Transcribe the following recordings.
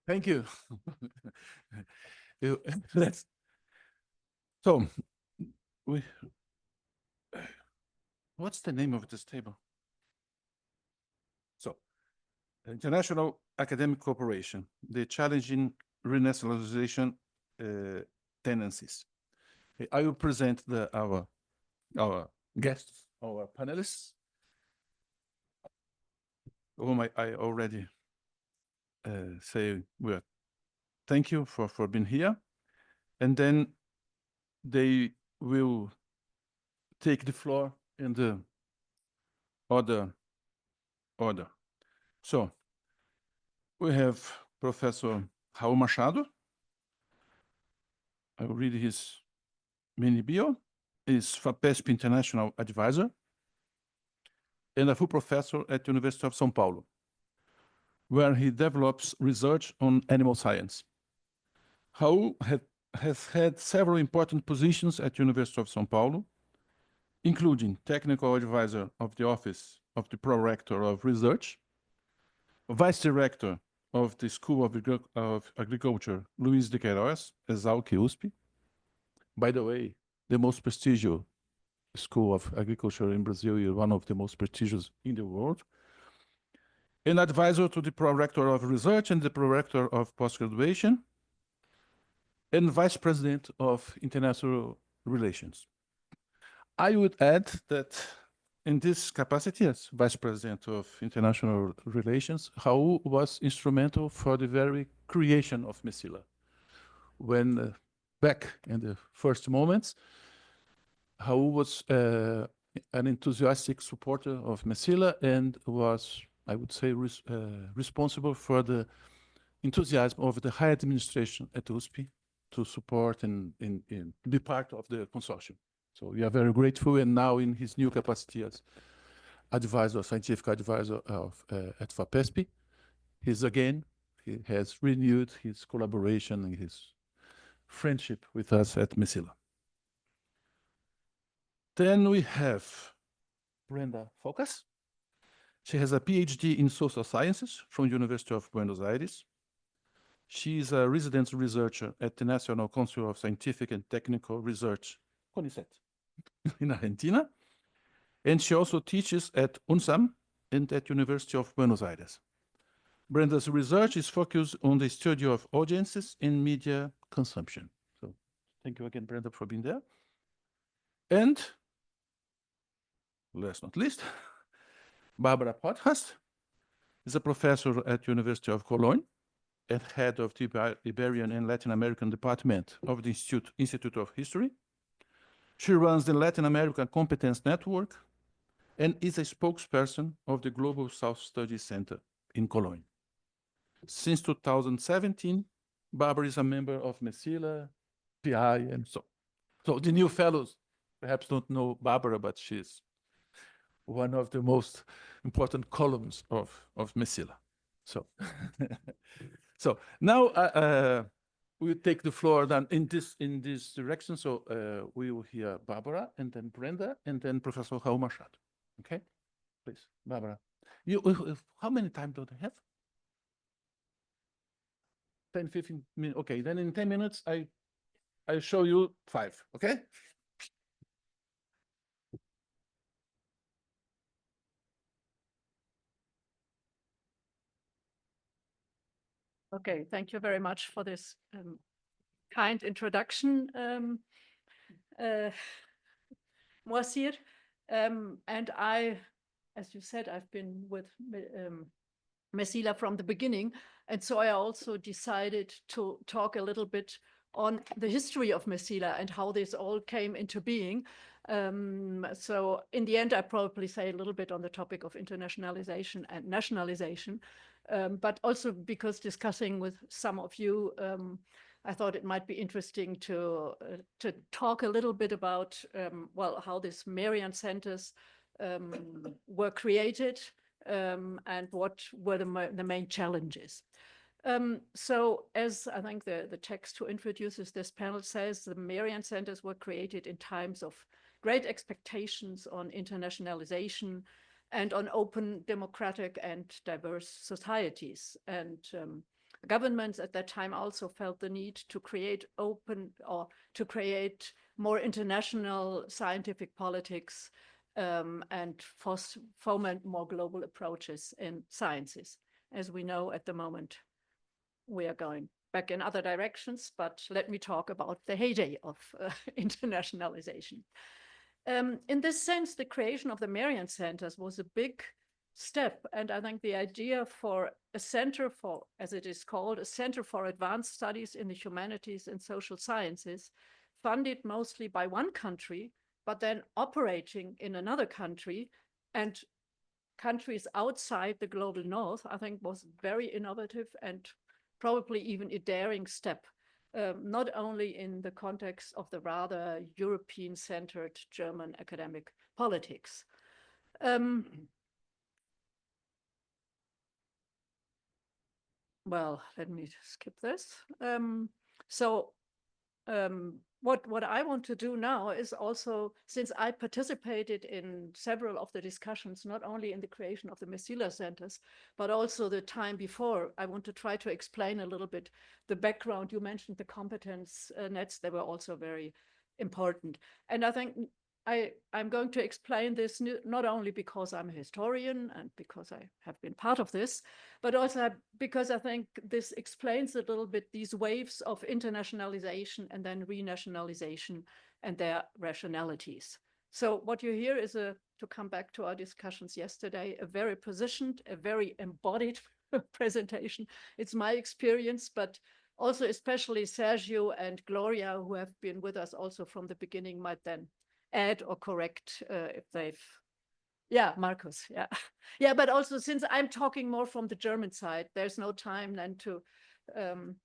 Thank you. Let's. So, we. What's the name of this table? So, International Academic Cooperation, the challenging Re-Nationalisation tendencies. I will present our guests, our panelists, whom I already say thank you for being here. And then they will take the floor in the other order. So we have Professor Raul Machado. I will read his mini bio. He's FAPESP International Advisor and a full professor at the University of São Paulo, where he develops research on animal science. Raul has had several important positions at the University of São Paulo, including technical advisor of the Office of the Pro-Rector of Research, Vice Director of the School of Agriculture, Luiz de Queiroz, Exalc USP. By the way, the most prestigious School of Agriculture in Brazil is one of the most prestigious in the world. An advisor to the Pro-Rector of Research and the Pro-Rector of Postgraduation, and Vice President of International Relations. I would add that in this capacity as Vice President of International Relations, Raul was instrumental for the very creation of Mecila. When back in the first moments, Raul was an enthusiastic supporter of Mecila and was, I would say, responsible for the enthusiasm of the higher administration at USP to support and be part of the consortium. So we are very grateful, and now in his new capacity as advisor, scientific advisor at FAPESP, he has renewed his collaboration and his friendship with us at Mecila. Then we have Brenda Focas. She has a PhD in social sciences from the University of Buenos Aires. She is a resident researcher at the National Council of Scientific and Technical Research, CONICET, in Argentina. And she also teaches at UNSAM and at University of Buenos Aires. Brenda's research is focused on the study of audiences and media consumption. So thank you again, Brenda, for being there. And last but not least, Barbara Potthast is a professor at University of Cologne and head of the Iberian and Latin American Department of the Institute of History. She runs the Latin American Competence Network and is a spokesperson of the Global South Studies Center in Cologne. Since 2017, Barbara is a member of Mecila PI and so. So the new fellows perhaps don't know Barbara, but she's one of the most important columns of Mecila. So, so now we'll take the floor then in this direction. So we will hear Barbara and then Brenda and then Professor Raul Machado. Okay, please, Barbara. How many time do they have? 10, 15 minutes. Okay, then in 10 minutes, I show you 5, okay? Okay, thank you very much for this kind introduction, Moacyr. And I, as you said, I've been with Mecila from the beginning. And so I also decided to talk a little bit on the history of Mecila and how this all came into being. So in the end, I probably say a little bit on the topic of internationalization and nationalization, but also because discussing with some of you, I thought it might be interesting to talk a little bit about, well, how these Merian Centers were created and what were the main challenges. So as I think the text who introduces this panel says, the Merian Centers were created in times of great expectations on internationalization and on open, democratic and diverse societies. And governments at that time also felt the need to create open or to create more international scientific politics and foment more global approaches in sciences. As we know at the moment, we are going back in other directions, but let me talk about the heyday of internationalization. In this sense, the creation of the Merian Centers was a big step. And I think the idea for a center for, as it is called, a Center for Advanced Studies in the Humanities and Social Sciences, funded mostly by one country, but then operating in another country and countries outside the global north, I think was very innovative and probably even a daring step, not only in the context of the rather European-centered German academic politics. Well, let me skip this. What I want to do now is also, since I participated in several of the discussions, not only in the creation of the Mecila Centers, but also the time before, I want to try to explain a little bit the background. You mentioned the competence nets, they were also very important. And I think I'm going to explain this not only because I'm a historian and because I have been part of this, but also because I think this explains a little bit these waves of internationalization and then re-nationalization and their rationalities. So what you hear is, to come back to our discussions yesterday, a very positioned, a very embodied presentation. It's my experience, but also especially Sergio and Gloria, who have been with us also from the beginning, might then add or correct if they've, yeah, Marcus, yeah. Yeah, but also since I'm talking more from the German side, there's no time then to,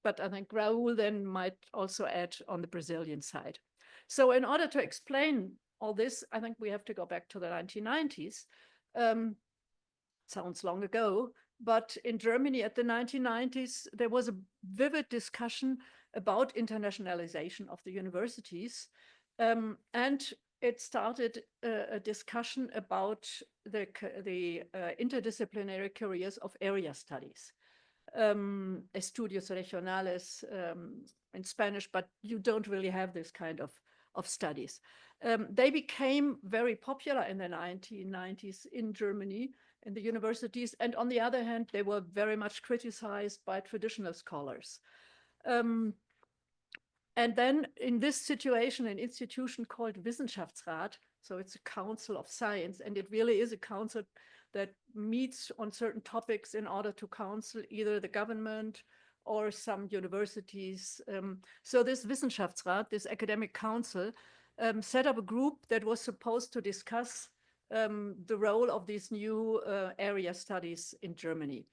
but I think Raul then might also add on the Brazilian side. So in order to explain all this, I think we have to go back to the 1990s. Sounds long ago, but in Germany at the 1990s, there was a vivid discussion about internationalization of the universities. And it started a discussion about the interdisciplinary careers of area studies. Estudios regionales in Spanish, but you don't really have this kind of studies. They became very popular in the 1990s in Germany, in the universities. And on the other hand, they were very much criticized by traditional scholars. And then in this situation, an institution called Wissenschaftsrat, so it's a council of science, and it really is a council that meets on certain topics in order to counsel either the government or some universities. So this Wissenschaftsrat, this academic council, set up a group that was supposed to discuss the role of these new area studies in Germany.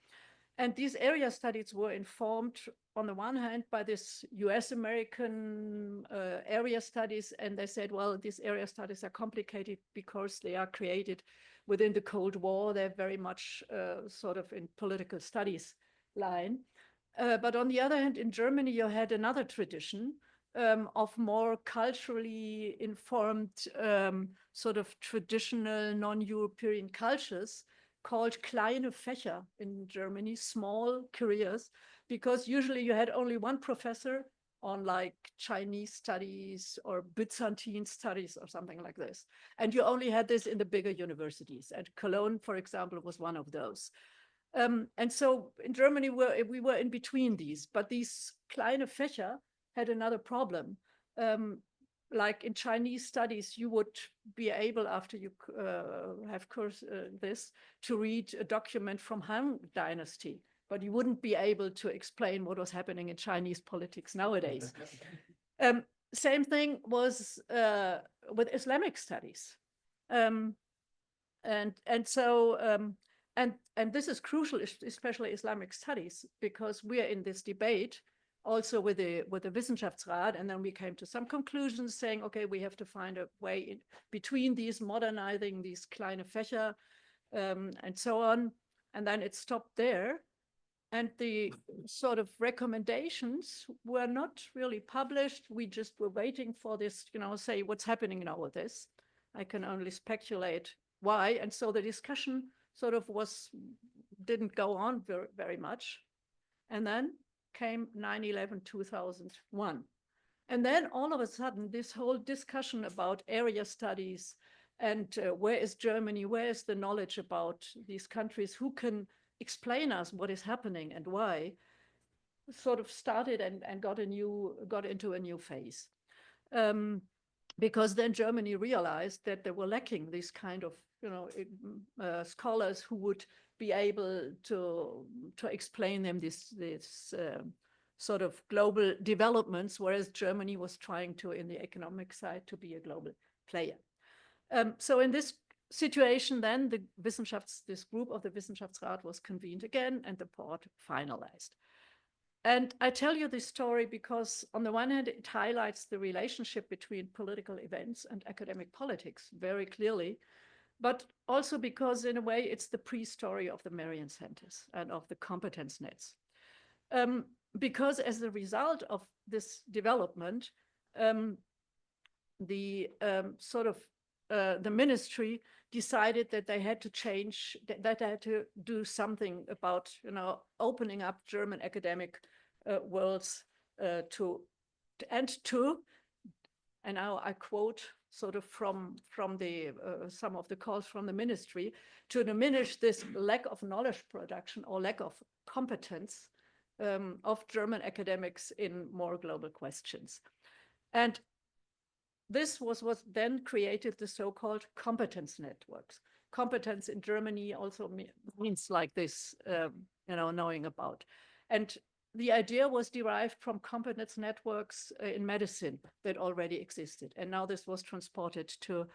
And these area studies were informed on the one hand by this US-American area studies, and they said, well, these area studies are complicated because they are created within the Cold War. They're very much sort of in political studies line. But on the other hand, in Germany, you had another tradition of more culturally informed sort of traditional non-European cultures called kleine Fächer in Germany, small careers, because usually you had only one professor on like Chinese studies or Byzantine studies or something like this. And you only had this in the bigger universities. And Cologne, for example, was one of those. And so in Germany, we were in between these, but these kleine Fächer had another problem. Like in Chinese studies, you would be able, after you have course this, to read a document from Han Dynasty, but you wouldn't be able to explain what was happening in Chinese politics nowadays. Same thing was with Islamic studies. And this is crucial, especially Islamic studies, because we are in this debate also with the Wissenschaftsrat, and then we came to some conclusions saying, okay, we have to find a way in between these, modernizing these kleine Fächer and so on. And then it stopped there. And the sort of recommendations were not really published. We just were waiting for this, say what's happening now with this. I can only speculate why. And so the discussion sort of didn't go on very much. And then came 9/11, 2001. And then all of a sudden, this whole discussion about area studies and where is Germany, where is the knowledge about these countries, who can explain us what is happening and why, sort of started and got into a new phase. Because then Germany realized that they were lacking these kind of, scholars who would be able to explain them this sort of global developments, whereas Germany was trying to, in the economic side, to be a global player. So in this situation, then this group of the Wissenschaftsrat was convened again, and the report finalized. And I tell you this story because, on the one hand, it highlights the relationship between political events and academic politics very clearly, but also because, in a way, it's the pre-story of the Merian Centers and of the competence nets. Because as a result of this development, the ministry decided that they had to change, that they had to do something about, opening up German academic worlds and now I quote sort of from the some of the calls from the ministry, to diminish this lack of knowledge production or lack of competence of German academics in more global questions. And this was what then created the so-called competence networks. Competence in Germany also means like this, knowing about. And the idea was derived from competence networks in medicine that already existed. And now this was transported to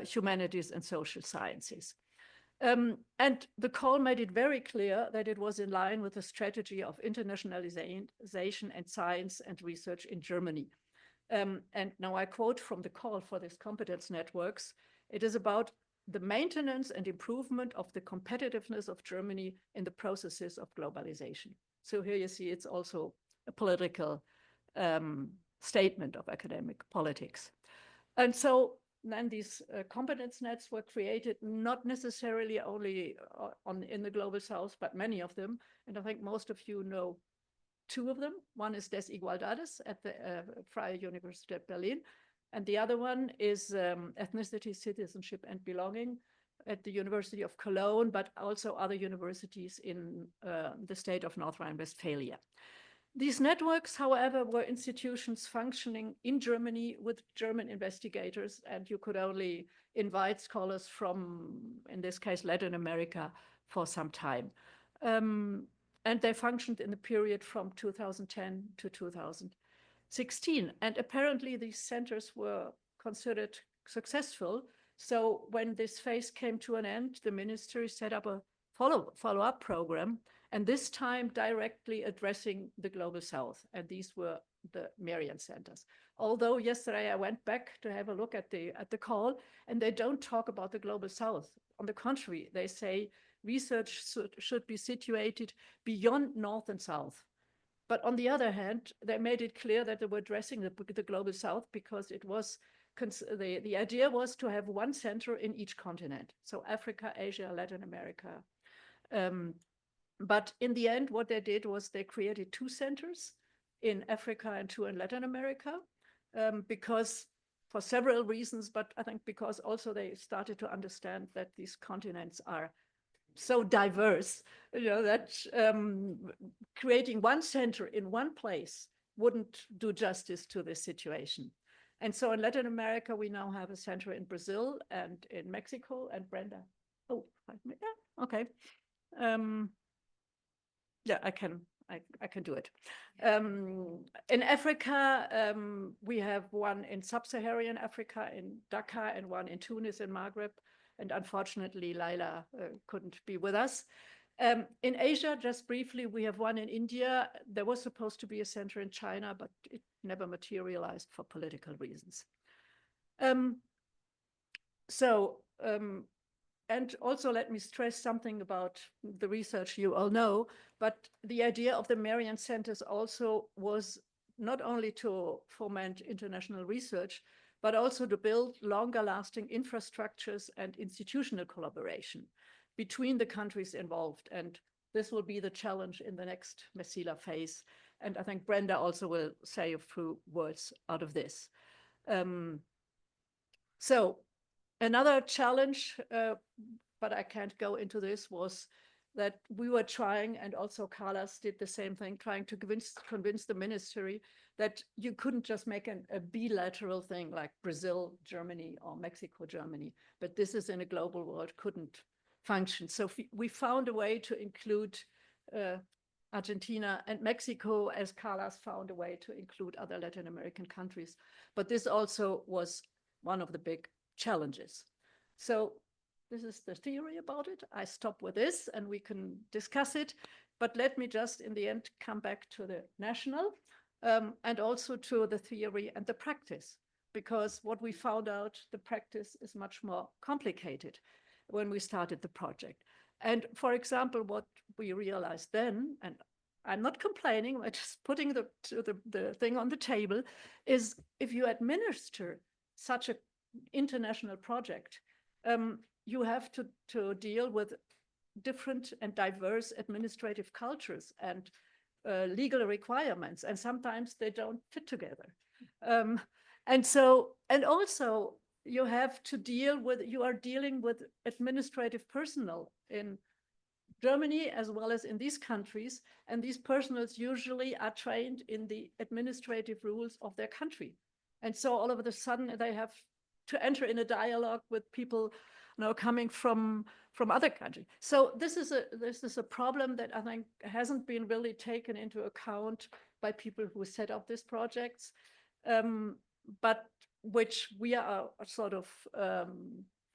humanities and social sciences. And the call made it very clear that it was in line with the strategy of internationalization and science and research in Germany. And now I quote from the call for these competence networks: it is about the maintenance and improvement of the competitiveness of Germany in the processes of globalization. So here you see it's also a political statement of academic politics. And so then these competence nets were created, not necessarily only in the Global South, but many of them. And I think most of you know two of them. One is Des Igualdades at the Freie Universität Berlin. And the other one is Ethnicity, Citizenship and Belonging at the University of Cologne, but also other universities in the state of North Rhine-Westphalia. These networks, however, were institutions functioning in Germany with German investigators, and you could only invite scholars from, in this case, Latin America for some time. And they functioned in the period from 2010 to 2016. And apparently these centers were considered successful. So when this phase came to an end, the ministry set up a follow-up program, and this time directly addressing the Global South. And these were the Merian Centers. Although yesterday I went back to have a look at the call, and they don't talk about the Global South. On the contrary, they say research should be situated beyond North and South. But on the other hand, they made it clear that they were addressing the Global South because it was the idea was to have one center in each continent. So Africa, Asia, Latin America. But in the end, what they did was they created two centers in Africa and two in Latin America, because for several reasons, but I think because also they started to understand that these continents are so diverse, that creating one center in one place wouldn't do justice to this situation. And so in Latin America, we now have a center in Brazil and in Mexico. And Brenda, yeah, okay. Yeah, I can do it. In Africa, we have one in sub-Saharan Africa in Dakar and one in Tunis and Maghreb. And unfortunately, Laila couldn't be with us. In Asia, just briefly, we have one in India. There was supposed to be a center in China, but it never materialized for political reasons. And also let me stress something about the research you all know, but the idea of the Merian Centers also was not only to foment international research, but also to build longer lasting infrastructures and institutional collaboration between the countries involved. And this will be the challenge in the next Mecila phase. And I think Brenda also will say a few words out of this. So another challenge, but I can't go into this, was that we were trying, and also Carlos did the same thing, trying to convince the ministry that you couldn't just make a bilateral thing like Brazil, Germany, or Mexico, Germany, but this is in a global world, couldn't function. So we found a way to include Argentina and Mexico, as Carlos found a way to include other Latin American countries. But this also was one of the big challenges. So this is the theory about it. I stop with this and we can discuss it. But let me just, in the end, come back to the national and also to the theory and the practice, because what we found out, the practice is much more complicated when we started the project. And for example, what we realized then, and I'm not complaining, I'm just putting the thing on the table, is if you administer such an international project, you have to deal with different and diverse administrative cultures and legal requirements, and sometimes they don't fit together. And also you have to you are dealing with administrative personnel in Germany as well as in these countries, and these personnels usually are trained in the administrative rules of their country. And so all of a sudden they have to enter in a dialogue with people coming from other countries. So this is a problem that I think hasn't been really taken into account by people who set up these projects, but which we are sort of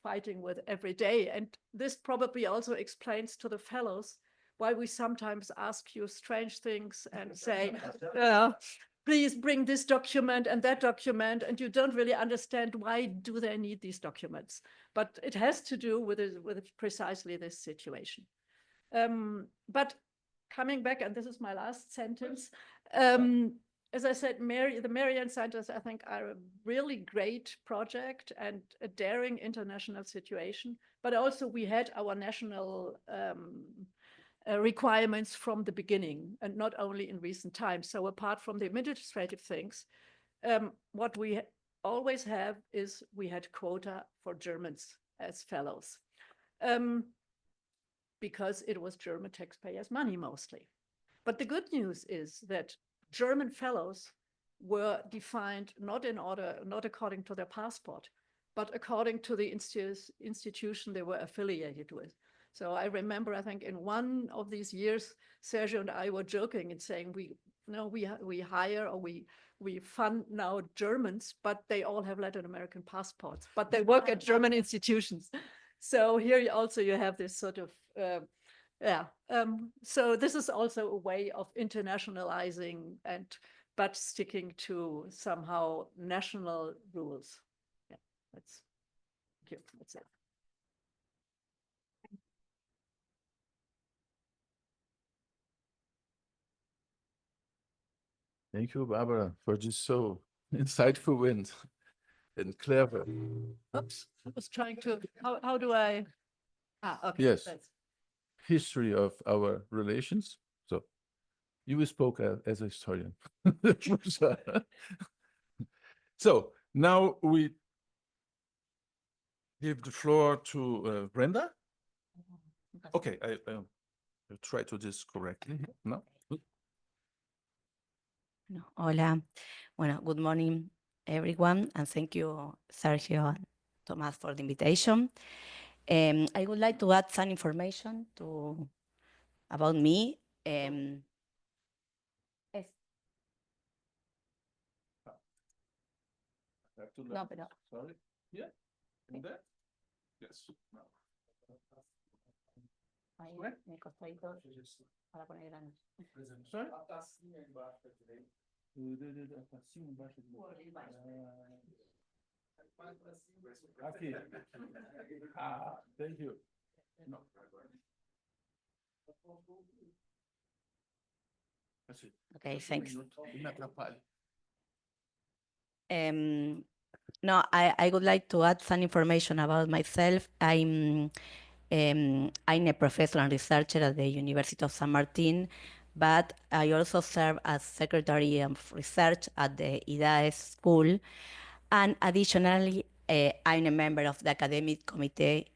fighting with every day. And this probably also explains to the fellows why we sometimes ask you strange things and say, please bring this document and that document, and you don't really understand why do they need these documents. But it has to do with precisely this situation. But coming back, and this is my last sentence, as I said, the Merian Centers, I think, are a really great project and a daring international situation. But also we had our national requirements from the beginning, and not only in recent times. So apart from the administrative things, what we always have is we had quota for Germans as fellows, because it was German taxpayers' money mostly. But the good news is that German fellows were defined not according to their passport, but according to the institution they were affiliated with. So I remember, I think in one of these years, Sergio and I were joking and saying, we hire or we fund now Germans, but they all have Latin American passports, but they work at German institutions. So here also you have this sort of, so this is also a way of internationalizing but sticking to somehow national rules. Yeah, that's it. Thank you, Barbara, for this so insightful and clever. Oops, I was trying to, how do I? Okay. Yes. History of our relations. So you spoke as a historian. So now we give the floor to Brenda. Okay, I'll try to do this correctly. No? No. Hola. Bueno, good morning, everyone, and thank you, Sergio and Thomas, for the invitation. I would like to add some information about me. No, pero... Sorry. Yeah. In there? Yes. No. Ahí me costadito para poner grande. Sorry? Aqui. Thank you. No. Okay, thanks. No, I would like to add some information about myself. I'm I'm a professor and researcher at the University of San Martin, but I also serve as Secretary of Research at the IDAES School. And additionally, I'm a member of the Academic Committee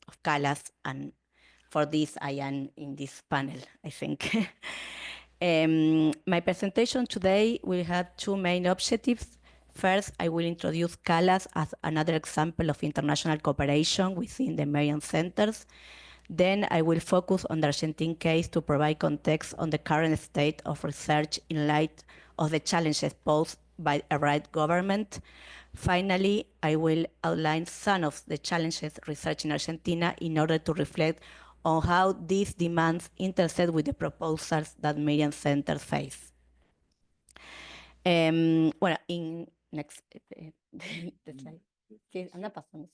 of CALAS, and for this, I am in this panel, I think. My presentation today will have two main objectives. First, I will introduce CALAS as another example of international cooperation within the Merian Centers. Then I will focus on the Argentine case to provide context on the current state of research in light of the challenges posed by a right government. Finally, I will outline some of the challenges research in Argentina in order to reflect on how these demands intersect with the proposals that Merian Centers face. Bueno, in next the slide. Sí, anda pasando.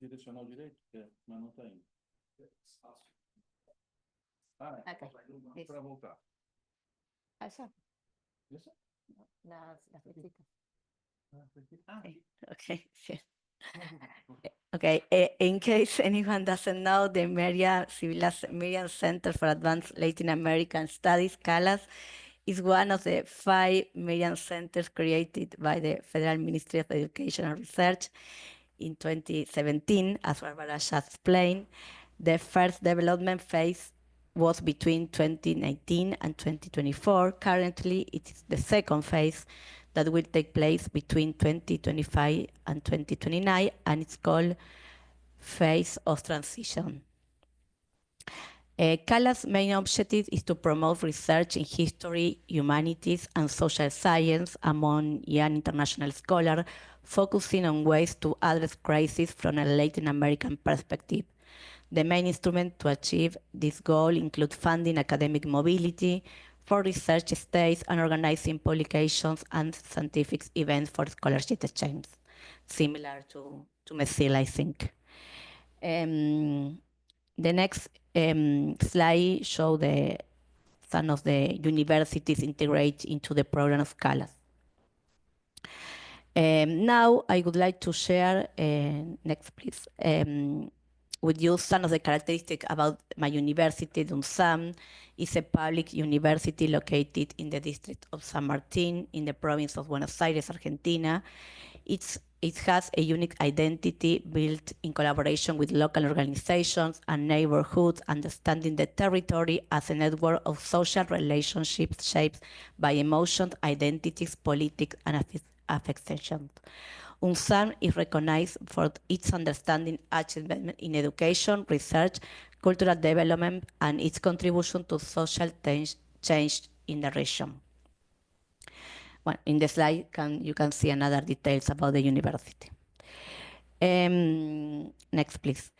Direcional direito? Mas não está indo. Okay. Para voltar. Allá. ¿Eso? Las flechitas. Okay. Okay. Sí. Okay, in case anyone doesn't know, the Merian Center for Advanced Latin American Studies, CALAS, is one of the 5 Merian Centers created by the Federal Ministry of Education and Research in 2017, as Barbara just explained. The first development phase was between 2019 and 2024. Currently, it is the second phase that will take place between 2025 and 2029, and it's called Phase of Transition. CALA's main objective is to promote research in history, humanities, and social science among young international scholars, focusing on ways to address crises from a Latin American perspective. The main instruments to achieve this goal include funding academic mobility for research stays and organizing publications and scientific events for scholarship exchange, similar to Mecila, I think. The next slide shows some of the universities integrate into the program of CALAS. Now I would like to share, next please, with you some of the characteristics about my university. UNSAM is a public university located in the district of San Martin in the province of Buenos Aires, Argentina. It has a unique identity built in collaboration with local organizations and neighborhoods, understanding the territory as a network of social relationships shaped by emotions, identities, politics, and affections. UNSAM is recognized for its understanding achievement in education, research, cultural development, and its contribution to social change in the region. Well, in the slide, you can see another details about the university. Next, please.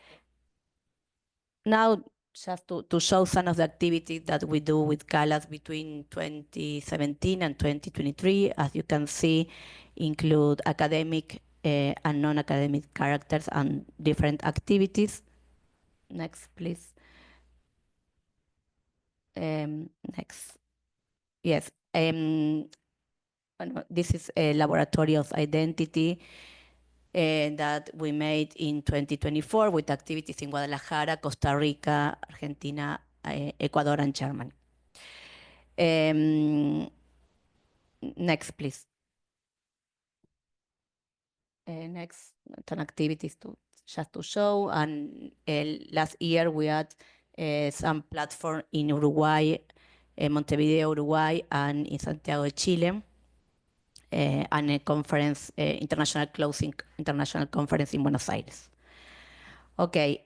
Now, just to show some of the activities that we do with CALAS between 2017 and 2023, as you can see, include academic and non-academic characters and different activities. Next, please. Next. Yes. This is a laboratory of identity that we made in 2024 with activities in Guadalajara, Costa Rica, Argentina, Ecuador, and Germany. Next, please. Next, some activities just to show. And last year we had some platform in Uruguay, Montevideo, Uruguay, and in Santiago de Chile. And a conference, international conference in Buenos Aires. Okay,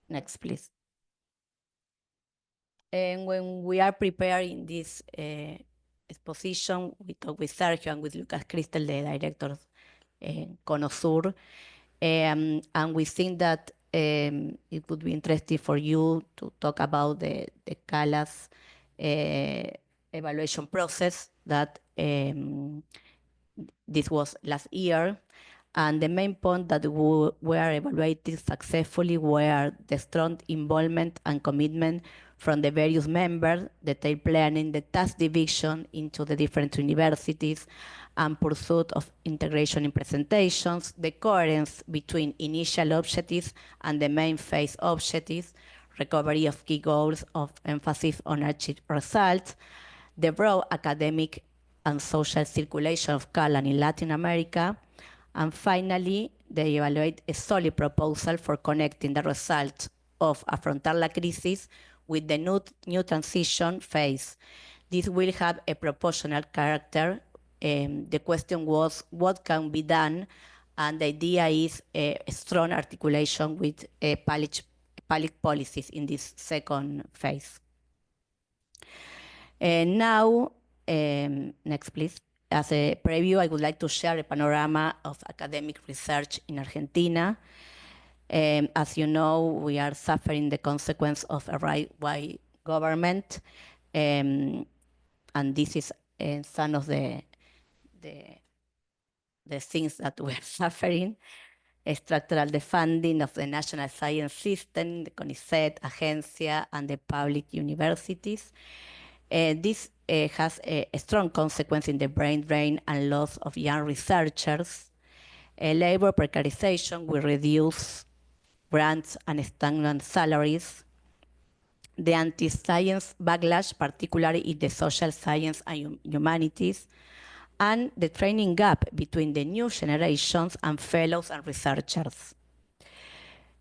next, please. And when we are preparing this exposition, we talk with Sergio and with Lucas Cristel, the director of CONOSUR, and we think that it would be interesting for you to talk about the CALAS evaluation process that this was last year. And the main point that were evaluated successfully were the strong involvement and commitment from the various members, detailed planning, the task division into the different universities, and pursuit of integration in presentations, the coherence between initial objectives and the main phase objectives, recovery of key goals of emphasis on achieved results, the broad academic and social circulation of CALAN in Latin America, and finally, they evaluate a solid proposal for connecting the results of affrontar la crisis with the new transition phase. This will have a proportional character. The question was, what can be done? And the idea is a strong articulation with public policies in this second phase. And now, next please. As a preview, I would like to share a panorama of academic research in Argentina. As you know, we are suffering the consequence of a right-wing government, and this is some of the things that we are suffering. Structural defunding of the national science system, the CONICET, Agencia, and the public universities. This has a strong consequence in the brain drain and loss of young researchers. Labor precarization will reduce grants and stagnant salaries. The anti-science backlash, particularly in the social science and humanities, and the training gap between the new generations and fellows and researchers.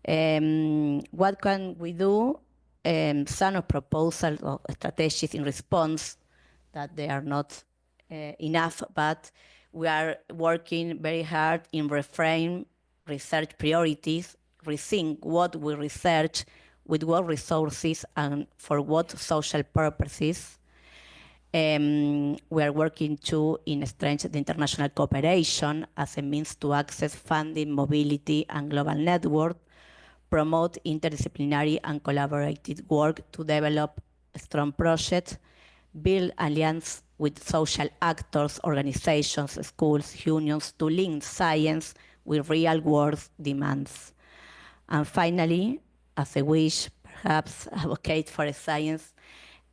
What can we do? Some of proposals or strategies in response that they are not enough, but we are working very hard in reframe research priorities, rethink what we research, with what resources, and for what social purposes. We are working to strengthen the international cooperation as a means to access funding, mobility, and global network, promote interdisciplinary and collaborative work to develop strong projects, build alliances with social actors, organizations, schools, unions to link science with real-world demands. And finally, as a wish, perhaps advocate for a science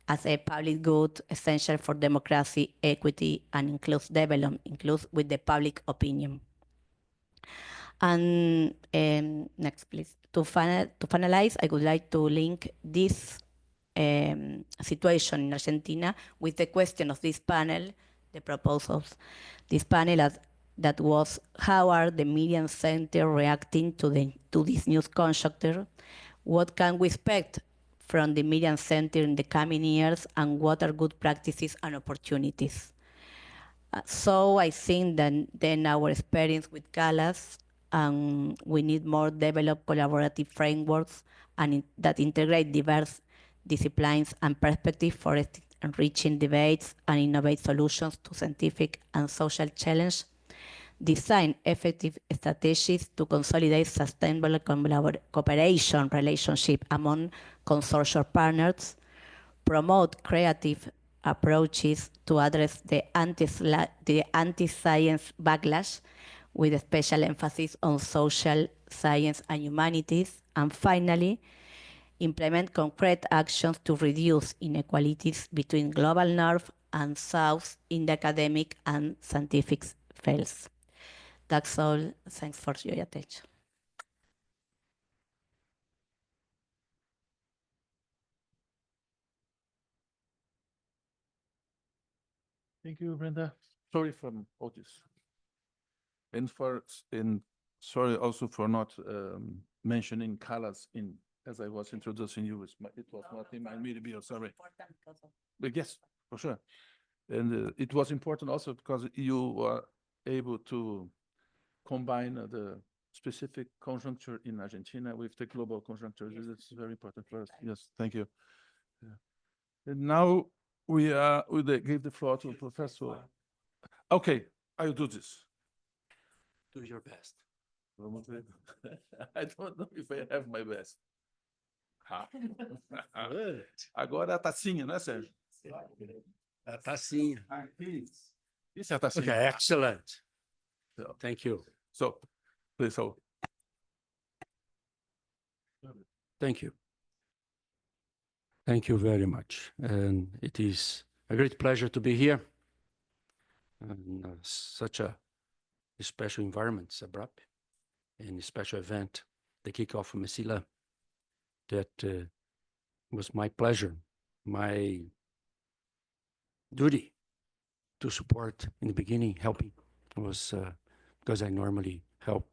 as a public good essential for democracy, equity, and inclusive development, inclusive with the public opinion. And next, please. To finalize, I would like to link this situation in Argentina with the question of this panel, the proposals. This panel that was, how are the Merian Centers reacting to this new conjuncture? What can we expect from the Merian Center in the coming years, and what are good practices and opportunities? So I think that then our experience with CALAS, we need more developed collaborative frameworks and that integrate diverse disciplines and perspectives for enriching debates and innovate solutions to scientific and social challenges. Design effective strategies to consolidate sustainable cooperation relationship among consortium partners, promote creative approaches to address the anti-science backlash with a special emphasis on social science and humanities, and finally, implement concrete actions to reduce inequalities between global north and south in the academic and scientific fields. That's all. Thanks for your attention. Thank you, Brenda. Sorry for all this. And sorry also for not mentioning CALAS as I was introducing you. It was not in my media, sorry. But yes, for sure. And it was important also because you were able to combine the specific conjuncture in Argentina with the global conjuncture. It's very important for us. Yes, thank you. Yeah. And now we give the floor to Professor. Okay, I'll do this. Do your best. I don't know if I have my best. Good. Agora a tacinha, né, Sérgio? A tacinha. Isso é a tacinha. Okay, excellent. So, Thank you. So Please, so. Thank you. Thank you very much. And it is a great pleasure to be here in such a special environment, Cebrap, and a special event, the kickoff of Mecila, that was my pleasure, my duty to support in the beginning, helping was because I normally help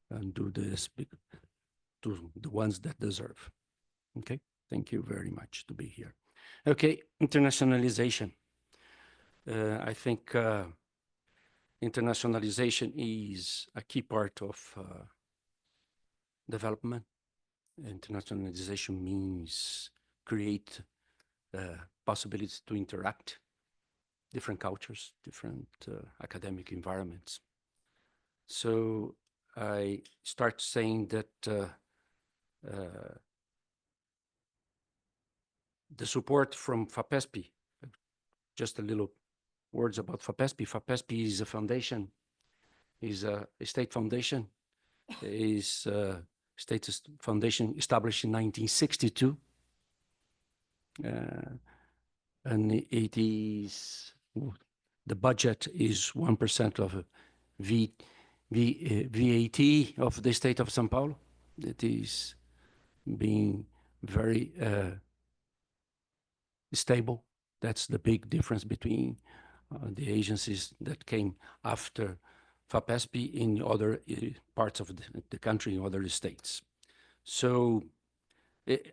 and do this to the ones that deserve. Okay, thank you very much to be here. Okay, internationalization. I think internationalization is a key part of development. Internationalization means create possibilities to interact different cultures, different academic environments. So I start saying that the support from FAPESP, just a little words about FAPESP. FAPESP is a foundation, is a state foundation, is a state foundation established in 1962. And it is, the budget is 1% of VAT of the state of São Paulo. It is being very stable. That's the big difference between the agencies that came after FAPESP in other parts of the country, in other states. So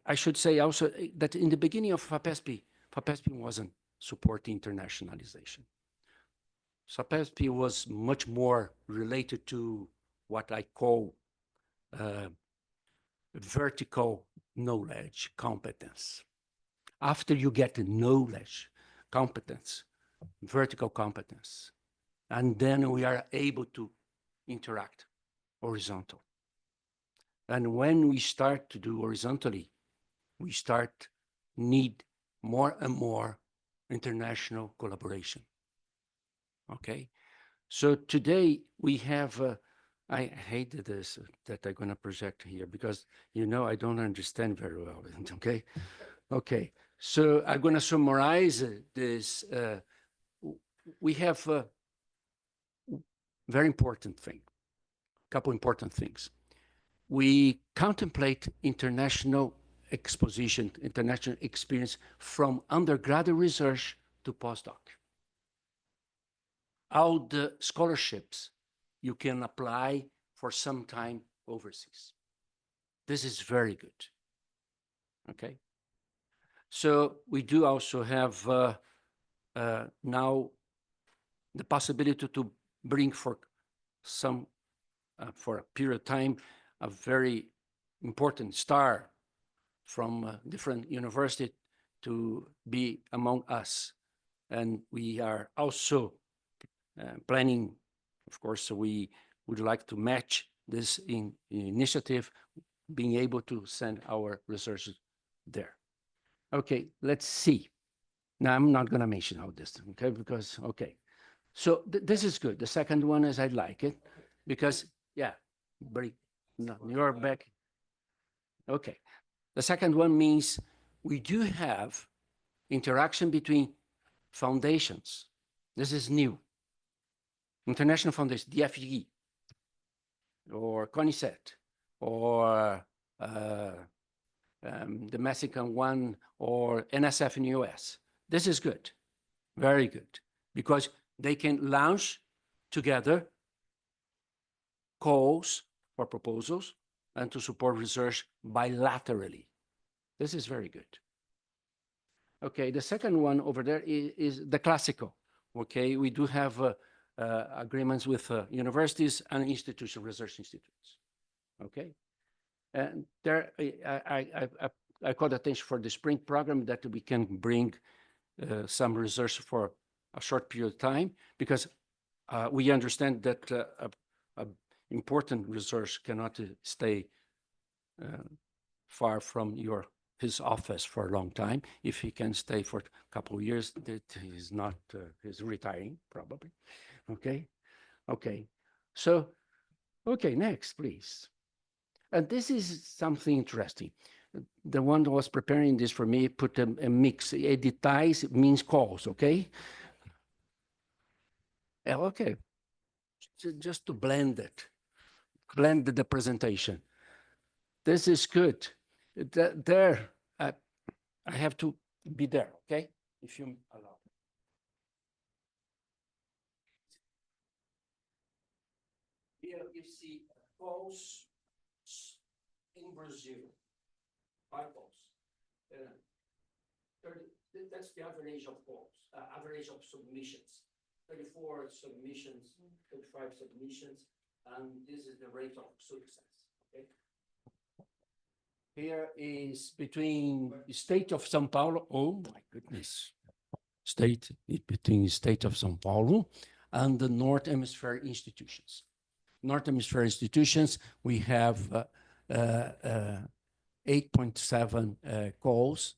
I should say also that in the beginning of FAPESP, FAPESP wasn't supporting internationalization. FAPESP was much more related to what I call vertical knowledge, competence. After you get the knowledge, competence, vertical competence, and then we are able to interact horizontal. And when we start to do horizontally, we start need more and more international collaboration. Okay, so today we have, I hate this that I'm gonna project here because you know I don't understand very well, okay? Okay, so I'm gonna summarize this. We have a very important thing, couple important things. We contemplate international exposition, international experience from undergraduate research to postdoc. All the scholarships you can apply for some time overseas. This is very good, okay? So we do also have now the possibility to bring for some, for a period of time, a very important star from different universities to be among us. And we are also planning, of course, so we would like to match this initiative, being able to send our researchers there. Okay, let's see. Now, I'm not going to mention all this, okay, because, okay. So this is good. The second one is I like it because, yeah, no, you're back. Okay. The second one means we do have interaction between foundations. This is new. International Foundation, DFG, or CONICET, or the Mexican one, or NSF in the US. This is good, very good, because they can launch together calls for proposals and to support research bilaterally. This is very good. Okay, the second one over there is the classical. Okay, we do have agreements with universities and research institutes. Okay, and there I called attention for the spring program that we can bring some research for a short period of time because we understand that important research cannot stay far from his office for a long time. If he can stay for a couple of years, that he's not, he's retiring probably. Okay, okay. So, Okay, next, please. And this is something interesting. The one who was preparing this for me put a mix. Editais means calls, okay? Okay, just to blend it, blend the presentation. This is good. There, I have to be there, okay? If you allow. Here you see calls in Brazil, calls. That's the average of calls, average of submissions. 34 submissions, 35 submissions, and this is the rate of success. Okay. Here is between the state of São Paulo. Oh my goodness. Between the state of São Paulo and the North Hemisphere institutions. North Hemisphere institutions, we have 8.7 calls.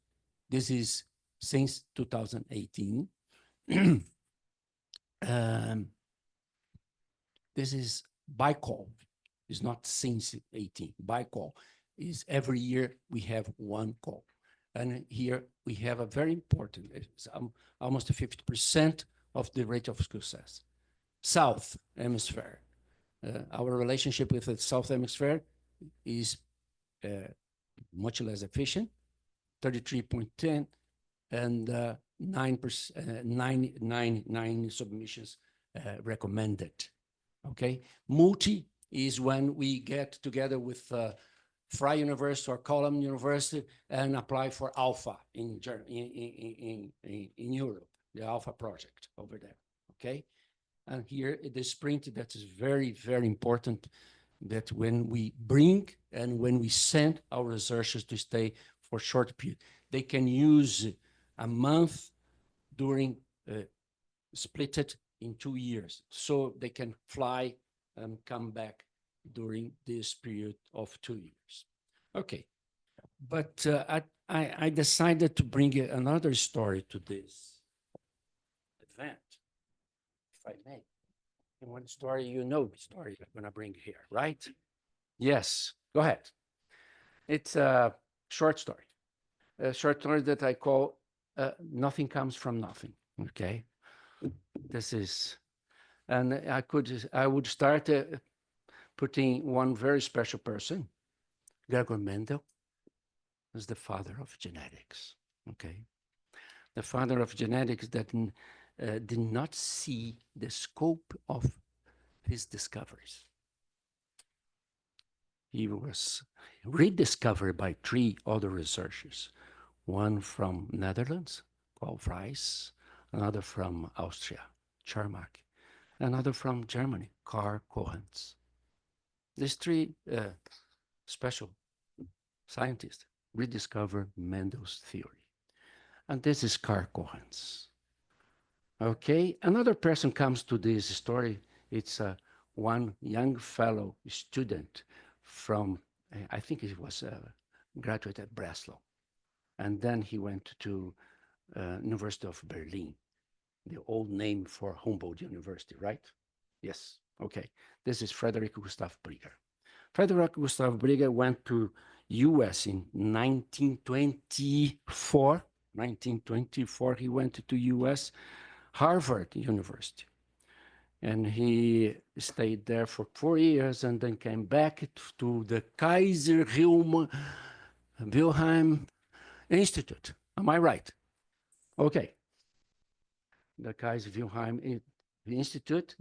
This is since 2018. This is by call. It's not since 18. By call is every year we have one call. And here we have a very important, it's almost 50% of the rate of success. South Hemisphere. Our relationship with the South Hemisphere is much less efficient, 33.10, and 9 submissions recommended. Okay, multi is when we get together with Freie University or Köln University and apply for Alpha in Europe, the Alpha project over there. Okay, and here it is printed. That is very, very important. That when we bring and when we send our researchers to stay for a short period, they can use a month during split it in 2 years, so they can fly and come back during this period of 2 years. Okay, but I decided to bring another story to this event, if I may. And one story, you know the story I'm going to bring here, right? Yes, go ahead. It's a short story that I call Nothing Comes from Nothing, okay? This is, and I would start putting one very special person, Gregor Mendel, is the father of genetics, okay? The father of genetics that did not see the scope of his discoveries. He was rediscovered by 3 other researchers, one from Netherlands, called Weiss, another from Austria, Charmak, another from Germany, Karl Kohens. These 3 special scientists rediscovered Mendel's theory. And this is Karl Kohens. Okay, another person comes to this story. It's one young fellow student from, I think he was a graduate at Breslau. And then he went to University of Berlin, the old name for Humboldt University, right? Yes, okay. This is Frederick Gustav Brigger. Frederick Gustav Brigger went to US in 1924. 1924, he went to US, Harvard University. And he stayed there for 4 years and then came back to the Kaiser Wilhelm Institute. Am I right? Okay. The Kaiser Wilhelm Institute?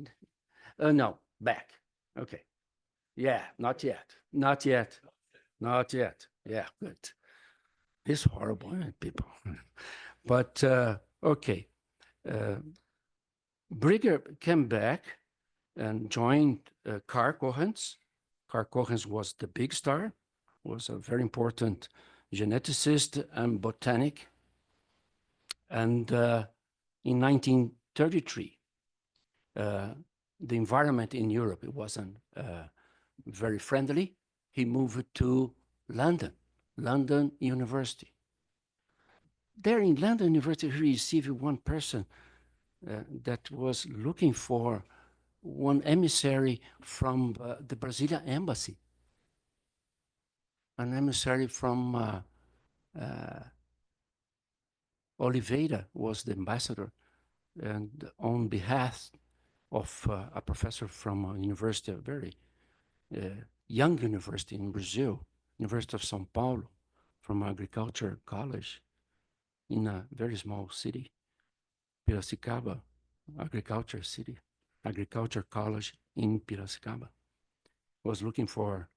No, back. Okay. Yeah, not yet. Not yet. Not yet. Yeah, good. It's horrible, people. But, okay. Brigger came back and joined Karl Kohens. Karl Kohens was the big star, was a very important geneticist and botanic. And in 1933, the environment in Europe, it wasn't very friendly. He moved to London University. There in London University, he received one person that was looking for one emissary from the Brazilian embassy, an emissary from Oliveira was the ambassador, and on behalf of a professor from a university, a very young university in Brazil, University of São Paulo, from agriculture college in a very small city, Piracicaba, agriculture city, agriculture college in Piracicaba. Was looking for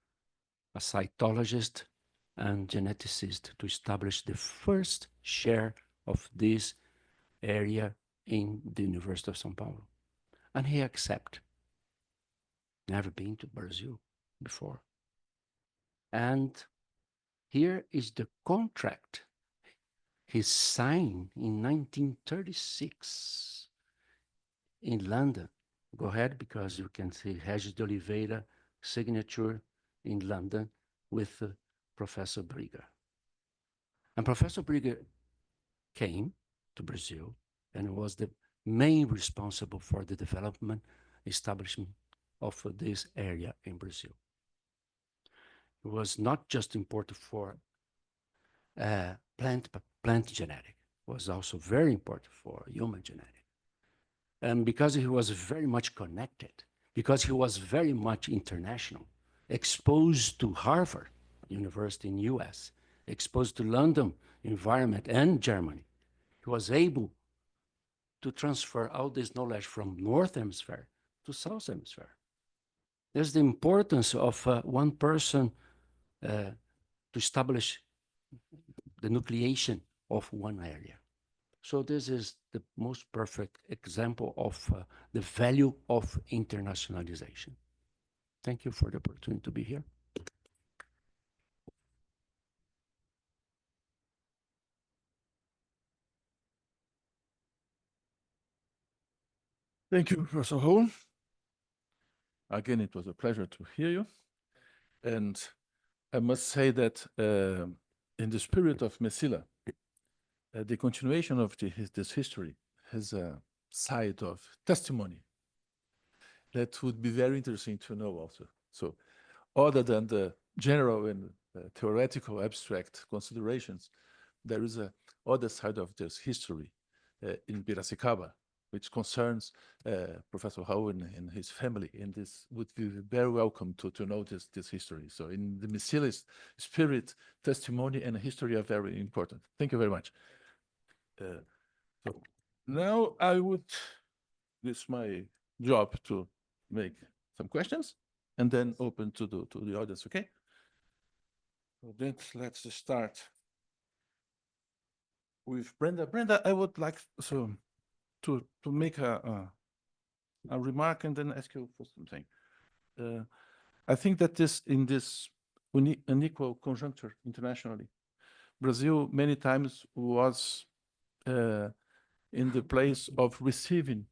a cytologist and geneticist to establish the first share of this area in the University of São Paulo. And he accepted. Never been to Brazil before. And here is the contract he signed in 1936 in London. Go ahead, because you can see Regis de Oliveira signature in London with Professor Brigger. And Professor Brigger came to Brazil and was the main responsible for the development, establishment of this area in Brazil. It was not just important for plant genetic, it was also very important for human genetic. And because he was very much connected, because he was very much international, exposed to Harvard University in US, exposed to London environment and Germany, he was able to transfer all this knowledge from North Hemisphere to South Hemisphere. There's the importance of one person to establish the nucleation of one area. So this is the most perfect example of the value of internationalization. Thank you for the opportunity to be here. Thank you, Professor Hole. Again, it was a pleasure to hear you. And I must say that in the spirit of Mecila, the continuation of this history has a side of testimony that would be very interesting to know also. So other than the general and theoretical abstract considerations, there is a other side of this history in Piracicaba, which concerns Professor Howard and his family, and this would be very welcome to know this history. So in the Mecila's spirit, testimony and history are very important. Thank you very much. So now I would, this is my job to make some questions and then open to the audience, okay? So then let's start with Brenda. Brenda, I would like to make a remark and then ask you for something. I think that in this unequal conjuncture internationally, Brazil many times was in the place of receiving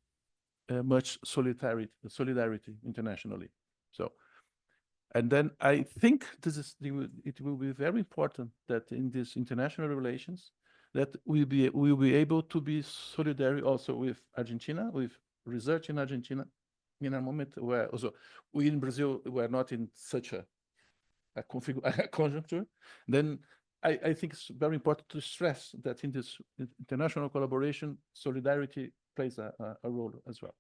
much solidarity internationally. So, and then I think it will be very important that in these international relations, that we'll be able to be solidary also with Argentina, with research in Argentina, in a moment where also we in Brazil were not in such a conjuncture. Then I think it's very important to stress that in this international collaboration, solidarity plays a role as well.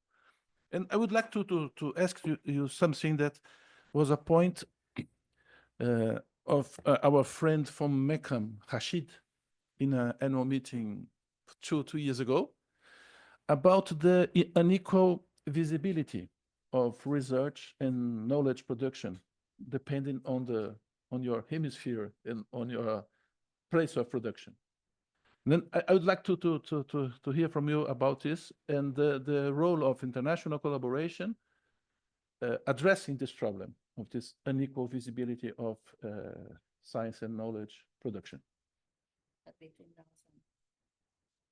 And I would like to ask you something that was a point of our friend from Mecca, Rashid, in an annual meeting two years ago, about the unequal visibility of research and knowledge production, depending on your hemisphere and on your place of production. And then I would like to hear from you about this and the role of international collaboration addressing this problem of this unequal visibility of science and knowledge production.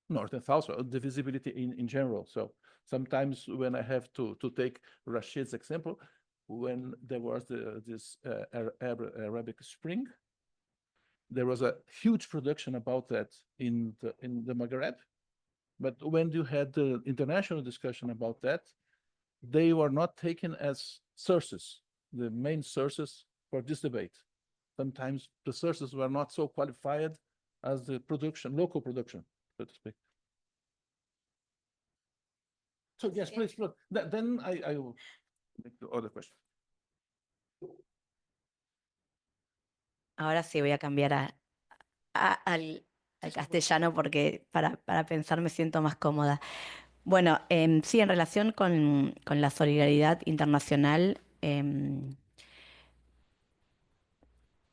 North and South, the visibility in general. So sometimes when I have to take Rashid's example, when there was this Arabic Spring, there was a huge production about that in the Maghreb. But when you had the international discussion about that, they were not taken as sources, the main sources for this debate. Sometimes the sources were not so qualified as the production, local production, so to speak. So yes, please, look, then I will make the other question. Ahora sí voy a cambiar al castellano porque para pensar me siento más cómoda. Bueno, sí, en relación con la solidaridad internacional,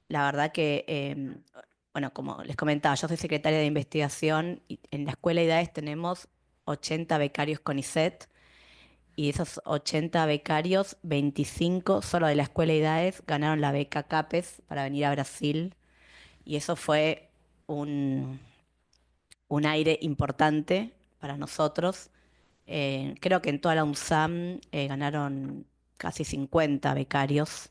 la verdad que, bueno, como les comentaba, yo soy secretaria de investigación y en la Escuela IDAES tenemos 80 becarios CONICET y de esos 80 becarios, 25 solo de la Escuela IDAES ganaron la beca CAPES para venir a Brasil y eso fue un aire importante para nosotros. Creo que en toda la UNSAM ganaron casi 50 becarios,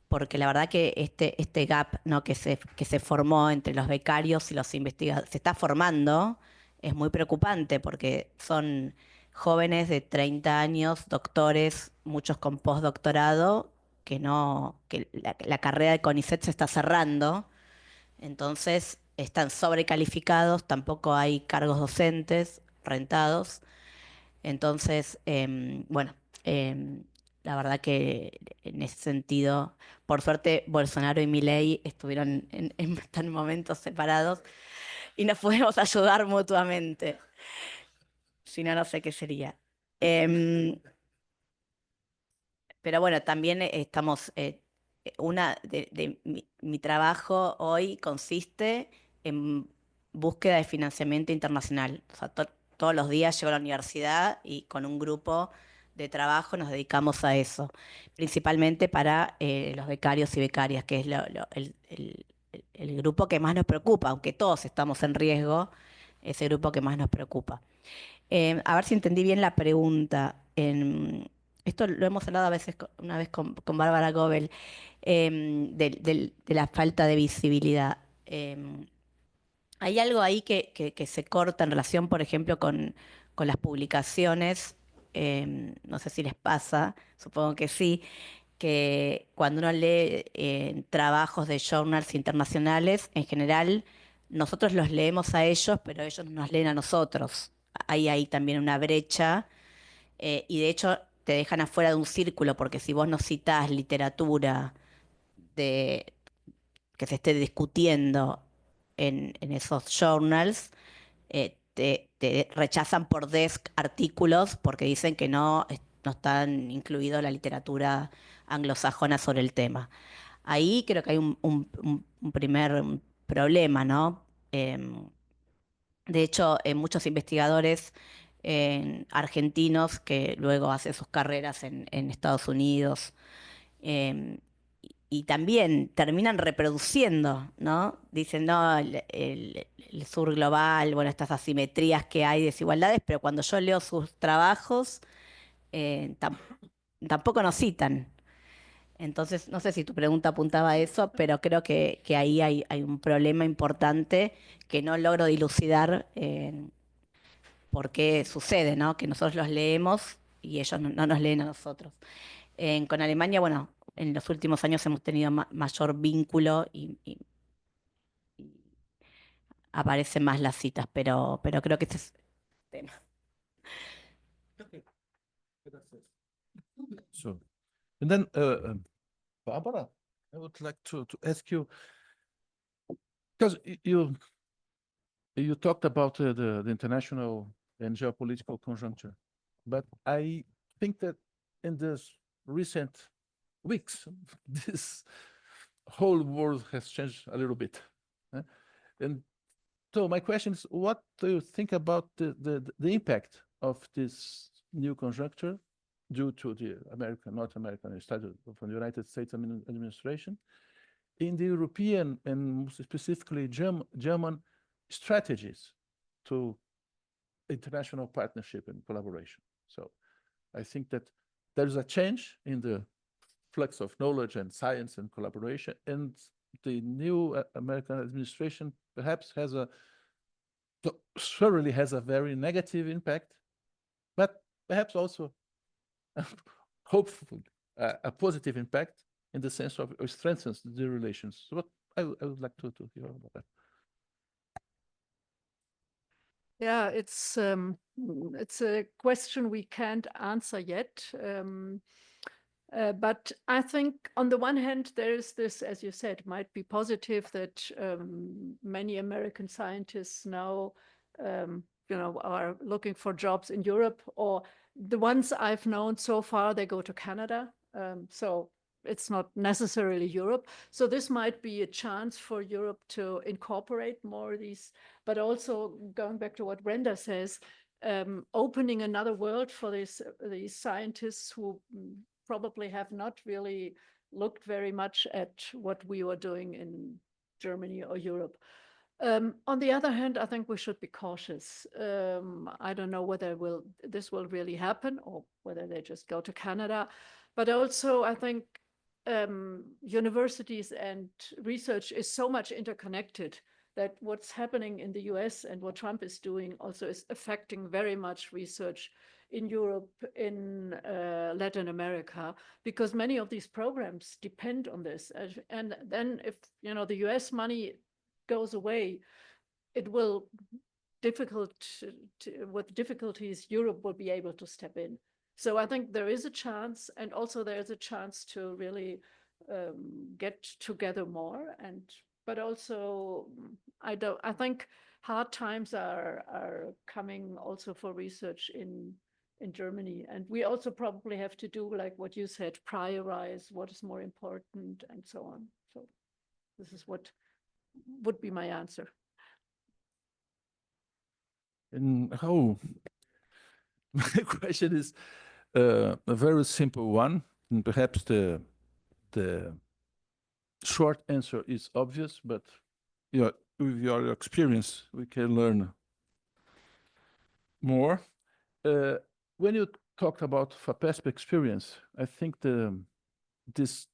porque la verdad que este gap, ¿no?, que se formó entre los becarios y los investigadores, se está formando, es muy preocupante porque son jóvenes de 30 años, doctores, muchos con postdoctorado, que la carrera de CONICET se está cerrando. Entonces están sobrecalificados, tampoco hay cargos docentes rentados. Entonces, bueno, la verdad que en ese sentido, por suerte, Bolsonaro y Milei están en momentos separados y nos podemos ayudar mutuamente. Si no, no sé qué sería. Pero bueno, también estamos, una de mi trabajo hoy consiste en búsqueda de financiamiento internacional. O sea, todos los días llego a la universidad y con un grupo de trabajo nos dedicamos a eso, principalmente para los becarios y becarias, que es el grupo que más nos preocupa, aunque todos estamos en riesgo, es el grupo que más nos preocupa. A ver si entendí bien la pregunta. Esto lo hemos hablado una vez con Bárbara Gobel, de la falta de visibilidad. Hay algo ahí que se corta en relación, por ejemplo, con las publicaciones. No sé si les pasa, supongo que sí, que cuando uno lee trabajos de journals internacionales, en general nosotros los leemos a ellos, pero ellos no nos leen a nosotros. Hay ahí también una brecha y de hecho te dejan afuera de un círculo, porque si vos no citás literatura que se esté discutiendo en esos journals, te rechazan por desk artículos porque dicen que no están incluidos la literatura anglosajona sobre el tema. Ahí creo que hay un primer problema, ¿no? De hecho, muchos investigadores argentinos que luego hacen sus carreras en Estados Unidos y también terminan reproduciendo, ¿no? Dicen, no, el sur global, bueno, estas asimetrías que hay, desigualdades, pero cuando yo leo sus trabajos, tampoco nos citan. Entonces, no sé si tu pregunta apuntaba a eso, pero creo que ahí hay un problema importante que no logro dilucidar por qué sucede, ¿no? Que nosotros los leemos y ellos no nos leen a nosotros. Con Alemania, bueno, en los últimos años hemos tenido mayor vínculo y aparecen más las citas, pero creo que ese es el tema. So, and then Barbara, I would like to ask you, because you talked about the international and geopolitical conjuncture, but I think that in this recent weeks, this whole world has changed a little bit. And so my question is, what do you think about the impact of this new conjuncture due to the North American study from the United States administration in the European and specifically German strategies to international partnership and collaboration? So I think that there's a change in the flux of knowledge and science and collaboration, and the new American administration perhaps surely has a very negative impact, but perhaps also hopefully a positive impact in the sense of it strengthens the relations. So what I would like to hear about that. Yeah, it's a question we can't answer yet. But I think on the one hand, there is this, as you said, might be positive that many American scientists now, are looking for jobs in Europe, or the ones I've known so far, they go to Canada. So it's not necessarily Europe. So this might be a chance for Europe to incorporate more of these, but also going back to what Brenda says, opening another world for these scientists who probably have not really looked very much at what we were doing in Germany or Europe. On the other hand, I think we should be cautious. I don't know whether this will really happen or whether they just go to Canada. But also, I think universities and research is so much interconnected that what's happening in the US and what Trump is doing also is affecting very much research in Europe, in Latin America, because many of these programs depend on this. And then if, the US money goes away, it will with difficulties, Europe will be able to step in. So I think there is a chance, and also there's a chance to really get together more. But also, I think hard times are coming also for research in Germany, and we also probably have to do like what you said, prioritize what is more important and so on. So this is what would be my answer. And my question is a very simple one, and perhaps the short answer is obvious, but with your experience, we can learn more. When you talked about FAPESP experience, I think this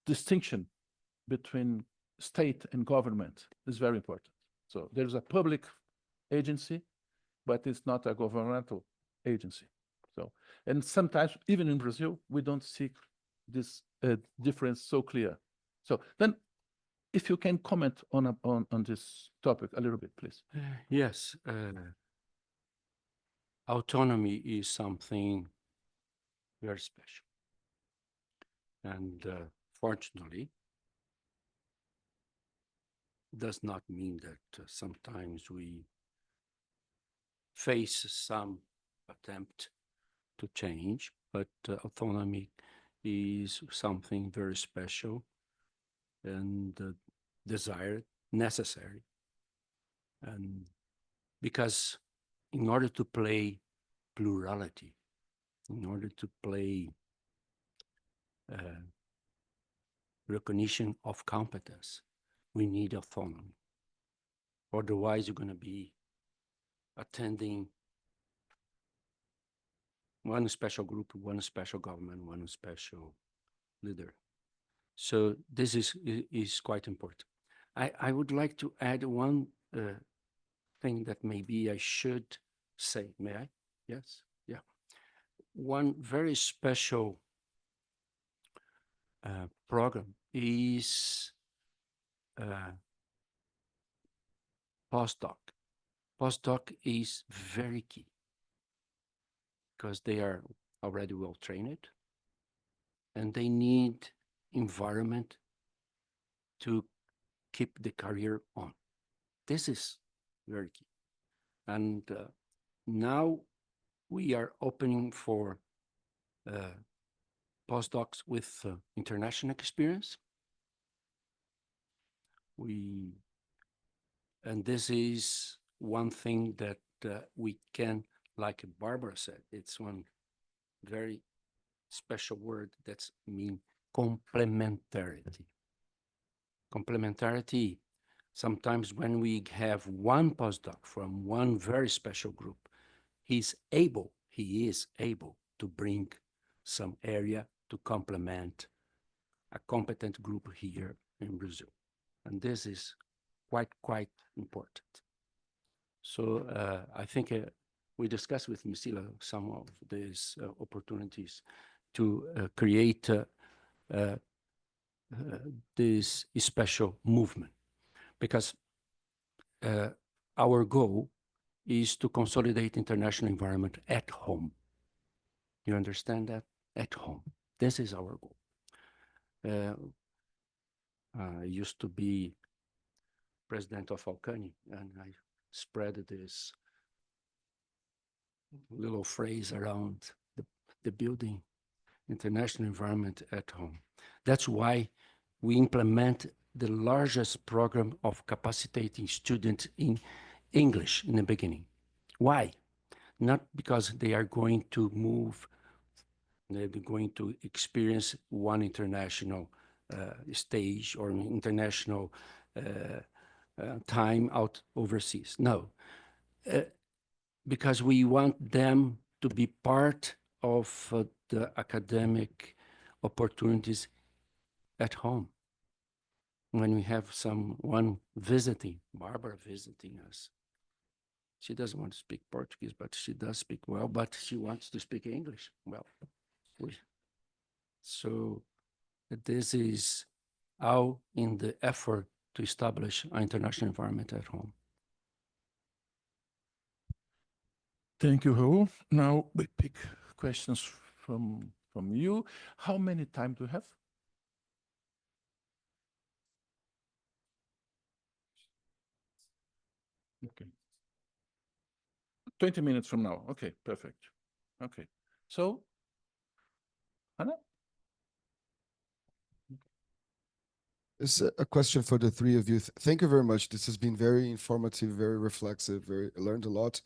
distinction between state and government is very important. So there's a public agency, but it's not a governmental agency. So, and sometimes even in Brazil, we don't see this difference so clear. So then, if you can comment on this topic a little bit, please. Yes, autonomy is something very special, and fortunately, does not mean that sometimes we face some attempt to change, but autonomy is something very special and desired, necessary. And because in order to play plurality, in order to play recognition of competence, we need autonomy. Otherwise, you're going to be attending one special group, one special government, one special leader. So this is quite important. I would like to add one thing that maybe I should say. May I? Yes? Yeah. One very special program is postdoc. Postdoc is very key because they are already well trained and they need environment to keep the career on. This is very key. And now we are opening for postdocs with international experience. And this is one thing that we can, like Barbara said, it's one very special word that's mean complementarity. Complementarity, sometimes when we have one postdoc from one very special group, he is able to bring some area to complement a competent group here in Brazil. And this is quite important. So I think we discussed with Mecila some of these opportunities to create this special movement, because our goal is to consolidate international environment at home. You understand that? At home. This is our goal. I used to be president of Alcani, and I spread this little phrase around the building international environment at home. That's why we implement the largest program of capacitating students in English in the beginning. Why? Not because they are going to move, they're going to experience one international stage or an international time out overseas. No, because we want them to be part of the academic opportunities at home. When we have someone visiting, Barbara visiting us, she doesn't want to speak Portuguese, but she does speak well, but she wants to speak English well. So this is all in the effort to establish an international environment at home. Thank you, Raul. Now we pick questions from you. How many time do you have? Okay. 20 minutes from now. Okay, perfect. Okay. So, Anna? This is a question for the three of you. Thank you very much. This has been very informative, very reflexive, I learned a lot.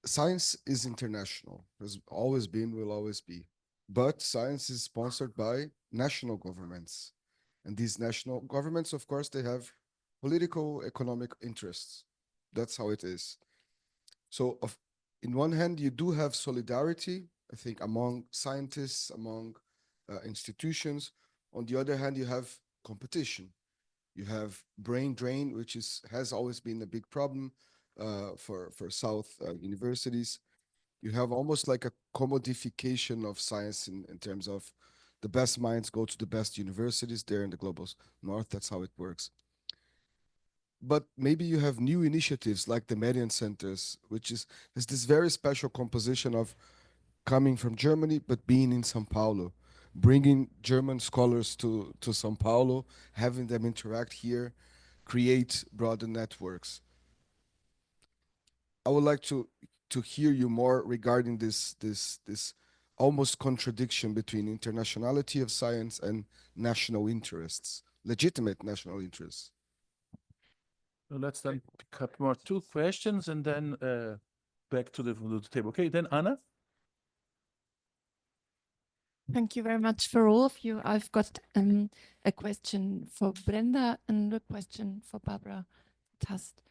Science is international, has always been, will always be. But science is sponsored by national governments. And these national governments, of course, they have political, economic interests. That's how it is. So in one hand, you do have solidarity, I think, among scientists, among institutions. On the other hand, you have competition. You have brain drain, which has always been a big problem for South universities. You have almost like a commodification of science in terms of the best minds go to the best universities there in the global north. That's how it works. But maybe you have new initiatives like the Merian Centers, which is this very special composition of coming from Germany, but being in São Paulo, bringing German scholars to São Paulo, having them interact here, create broader networks. I would like to hear you more regarding this almost contradiction between internationality of science and national interests, legitimate national interests. So let's then pick up more two questions and then back to the table. Okay, then Anna. Thank you very much for all of you. I've got a question for Brenda and a question for Barbara Potthast.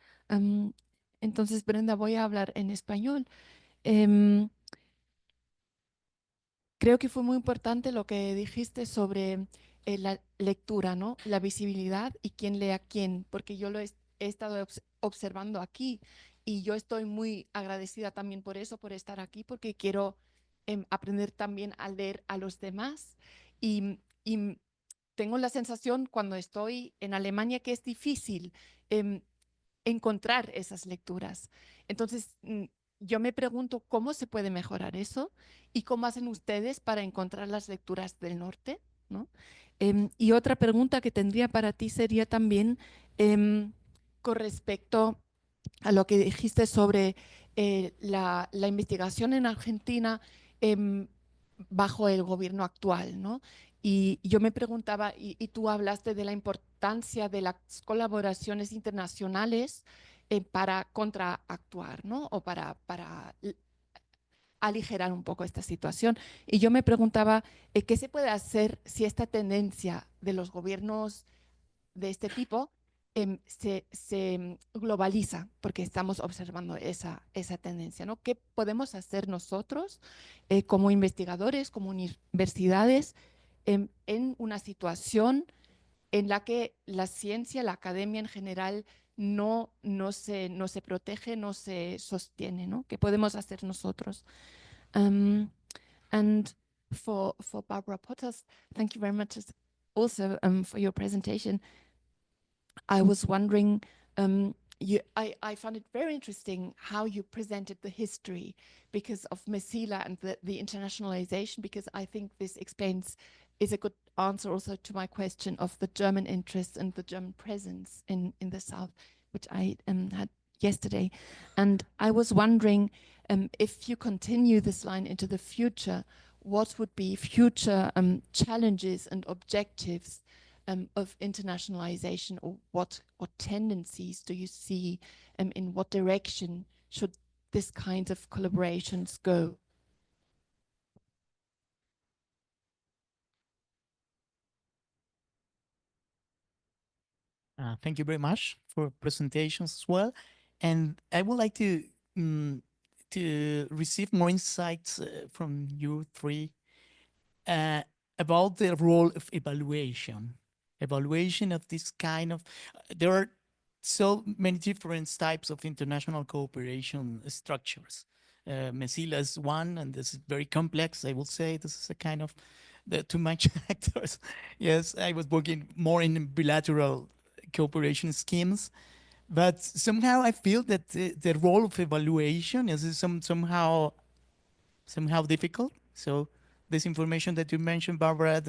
Entonces, Brenda, voy a hablar en español. Creo que fue muy importante lo que dijiste sobre la lectura, ¿no? La visibilidad y quién lee a quién, porque yo lo he estado observando aquí y yo estoy muy agradecida también por eso, por estar aquí, porque quiero aprender también a leer a los demás y tengo la sensación cuando estoy en Alemania que es difícil encontrar esas lecturas. Entonces, yo me pregunto cómo se puede mejorar eso y cómo hacen ustedes para encontrar las lecturas del norte, ¿no? Y otra pregunta que tendría para ti sería también con respecto a lo que dijiste sobre la investigación en Argentina bajo el gobierno actual, ¿no? Y yo me preguntaba, y tú hablaste de la importancia de las colaboraciones internacionales para contraactuar, ¿no? O para aligerar un poco esta situación. Y yo me preguntaba, ¿qué se puede hacer si esta tendencia de los gobiernos de este tipo se globaliza? Porque estamos observando esa tendencia, ¿no? ¿Qué podemos hacer nosotros como investigadores, como universidades, en una situación en la que la ciencia, la academia en general, no se protege, no se sostiene, ¿no? ¿Qué podemos hacer nosotros? And for Barbara Potthast, thank you very much also for your presentation. I was wondering, I found it very interesting how you presented the history because of Mecila and the internationalization, because I think this is a good answer also to my question of the German interest and the German presence in the South, which I had yesterday. And I was wondering if you continue this line into the future, what would be future challenges and objectives of internationalization, or what tendencies do you see, in what direction should this kind of collaborations go? Thank you very much for presentations as well. And I would like to receive more insights from you three about the role of evaluation of this kind of, there are so many different types of international cooperation structures. Mecila is one, and this is very complex. I will say this is a kind of the too much actors. Yes, I was working more in bilateral cooperation schemes, but somehow I feel that the role of evaluation is somehow difficult. So this information that you mentioned, Barbara,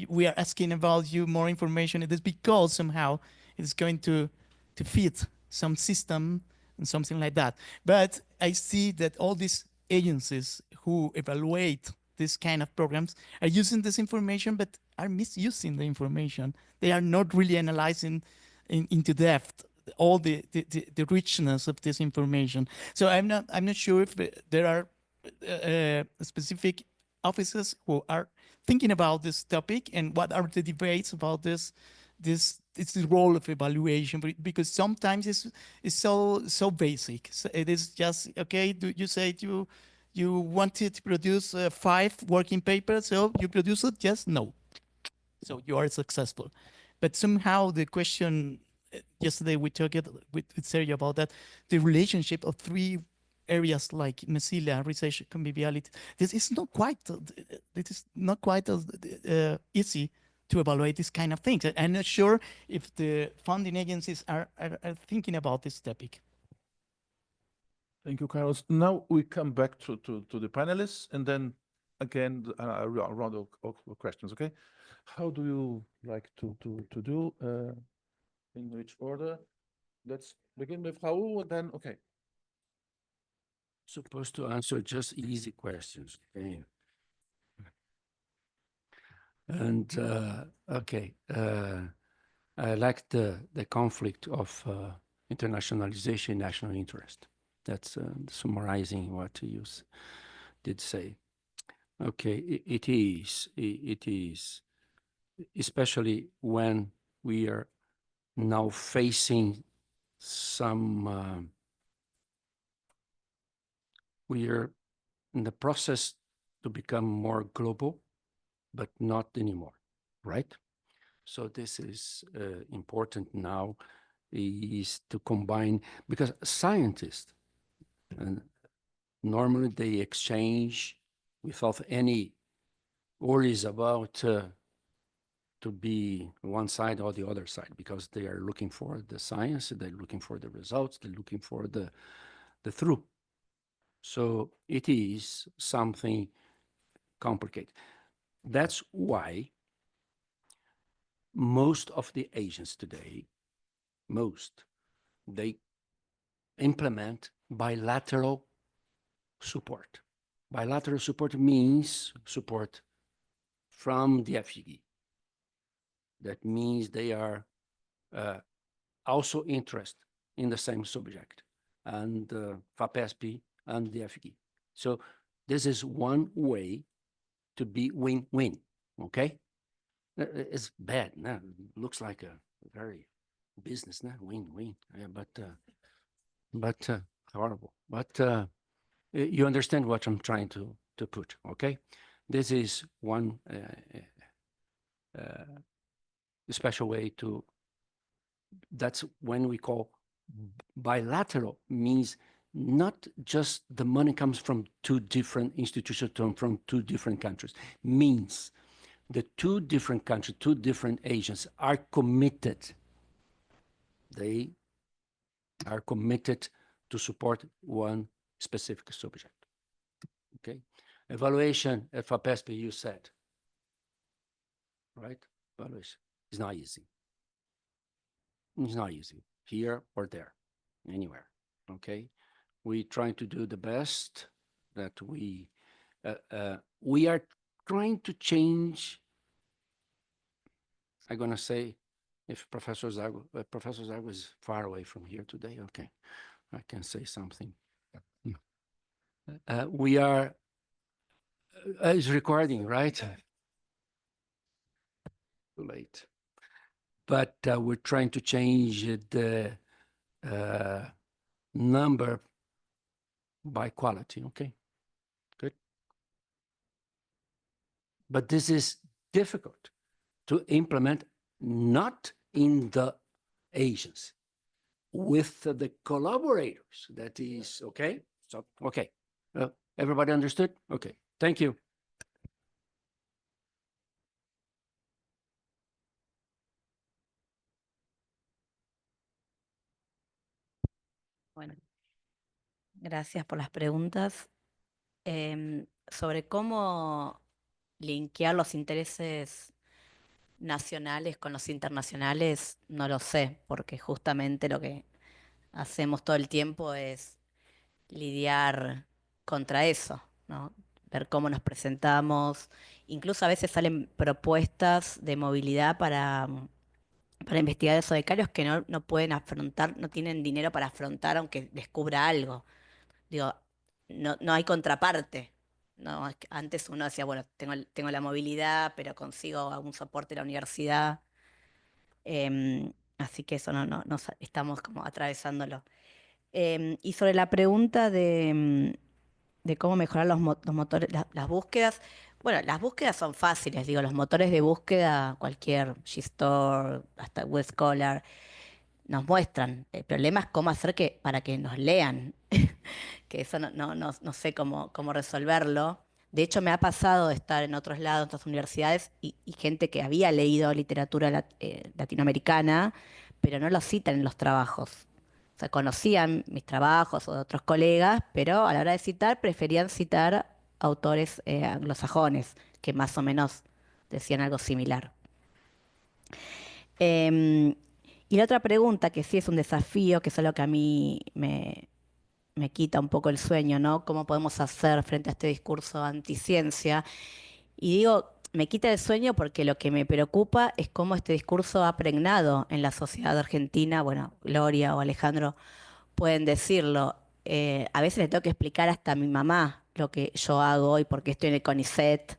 we are asking about you more information. It is because somehow it's going to fit some system and something like that. But I see that all these agencies who evaluate this kind of programs are using this information, but are misusing the information. They are not really analyzing into depth all the richness of this information. So I'm not sure if there are specific offices who are thinking about this topic, and what are the debates about this it's the role of evaluation, because sometimes it's so basic. So it is just, okay, you say you wanted to produce 5 working papers, so you produce it? Yes, no. So you are successful. But somehow the question, yesterday we talked with Sergio about that, the relationship of 3 areas like Mecila, research, conviviality. This is not quite easy to evaluate this kind of things. I'm not sure if the funding agencies are thinking about this topic. Thank you, Carlos. Now we come back to the panelists, and then again a round of questions. Okay, how do you like to do? In which order? Let's begin with Raul, and then okay. Supposed to answer just easy questions. Okay. And okay, I like the conflict of internationalization, national interest. That's summarizing what you did say. Okay, it is, especially when we are now facing some, we are in the process to become more global, but not anymore, right? So this is important now, is to combine, because scientists, normally they exchange without any worries about to be one side or the other side, because they are looking for the science, they're looking for the results, they're looking for the through. So it is something complicated. That's why most of the agents today, they implement bilateral support. Bilateral support means support from the FGD. That means they are also interested in the same subject, and FAPESP and the FGD. So this is one way to be win-win, okay? It's bad, no? It looks like a very business, no? Win-win, yeah, but horrible. But you understand what I'm trying to put, okay? This is one special way to, that's when we call Bilateral means not just the money comes from two different institutions, from two different countries. Means the two different countries, two different agents are committed. They are committed to support one specific subject. Okay. Evaluation at FAPESP, you said, right? Evaluation is not easy. It's not easy here or there, anywhere. Okay. We trying to do the best that we are trying to change. I'm gonna say, if Professor Zago is far away from here today, okay, I can say something. We are, it's recording, right? Too late. But we're trying to change the number by quality, okay? Good. But this is difficult to implement, not in the agents, with the collaborators. That is, okay? So, okay. Everybody understood? Okay, thank you. Bueno, gracias por las preguntas. Sobre cómo linkear los intereses nacionales con los internacionales, no lo sé, porque justamente lo que hacemos todo el tiempo es lidiar contra eso, ¿no? Ver cómo nos presentamos. Incluso a veces salen propuestas de movilidad para investigadores o becarios que no pueden afrontar, no tienen dinero para afrontar aunque descubra algo. Digo, no hay contraparte. No, es que antes uno decía, bueno, tengo la movilidad, pero consigo algún soporte de la universidad. Así que eso estamos como atravesándolo. Y sobre la pregunta de cómo mejorar los motores, las búsquedas. Bueno, las búsquedas son fáciles, digo, los motores de búsqueda, cualquier Gstore, hasta Web Scholar, nos muestran. El problema es cómo hacer para que nos lean, que eso no sé cómo resolverlo. De hecho, me ha pasado de estar en otros lados, en otras universidades, y gente que había leído literatura latinoamericana, pero no lo citan en los trabajos. O sea, conocían mis trabajos o de otros colegas, pero a la hora de citar preferían citar autores anglosajones, que más o menos decían algo similar. Em, y la otra pregunta, que sí es un desafío, que es algo que a mí me quita un poco el sueño, ¿no? ¿Cómo podemos hacer frente a este discurso anticiencia? Y digo, me quita el sueño porque lo que me preocupa es cómo este discurso ha pregnado en la sociedad argentina. Bueno, Gloria o Alejandro pueden decirlo. A veces le tengo que explicar hasta a mi mamá lo que yo hago y por qué estoy en el CONICET.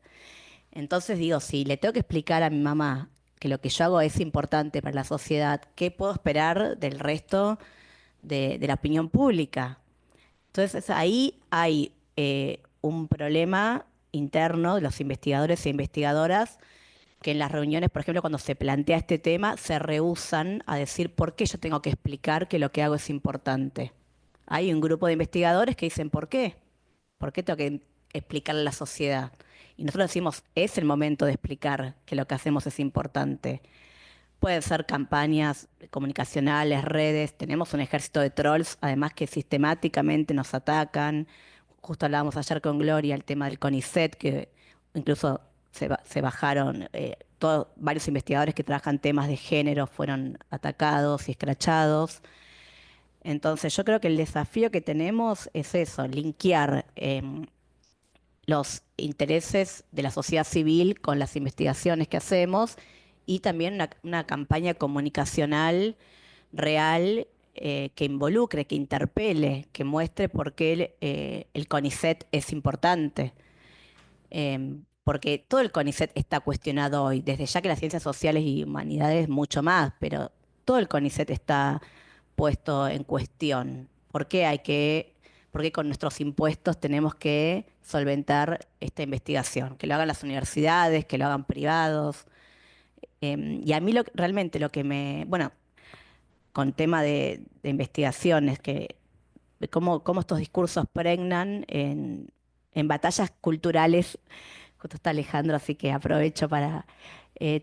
Entonces digo, si le tengo que explicar a mi mamá que lo que yo hago es importante para la sociedad, ¿qué puedo esperar del resto de la opinión pública? Entonces ahí hay un problema interno de los investigadores e investigadoras que en las reuniones, por ejemplo, cuando se plantea este tema, se rehúsan a decir por qué yo tengo que explicar que lo que hago es importante. Hay un grupo de investigadores que dicen, ¿por qué? ¿Por qué tengo que explicarle a la sociedad? Y nosotros decimos, es el momento de explicar que lo que hacemos es importante. Pueden ser campañas comunicacionales, redes. Tenemos un ejército de trolls, además que sistemáticamente nos atacan. Justo hablábamos ayer con Gloria el tema del CONICET, que incluso se bajaron, varios investigadores que trabajan temas de género fueron atacados y escrachados. Entonces yo creo que el desafío que tenemos es eso, linkear los intereses de la sociedad civil con las investigaciones que hacemos y también una campaña comunicacional real que involucre, que interpele, que muestre por qué el CONICET es importante. Porque todo el CONICET está cuestionado hoy, desde ya que las ciencias sociales y humanidades mucho más, pero todo el CONICET está puesto en cuestión. ¿Por qué con nuestros impuestos tenemos que solventar esta investigación? Que lo hagan las universidades, que lo hagan privados. Y a mí realmente lo que bueno, con tema de investigaciones, de cómo estos discursos pregnan en batallas culturales. Justo está Alejandro, así que aprovecho para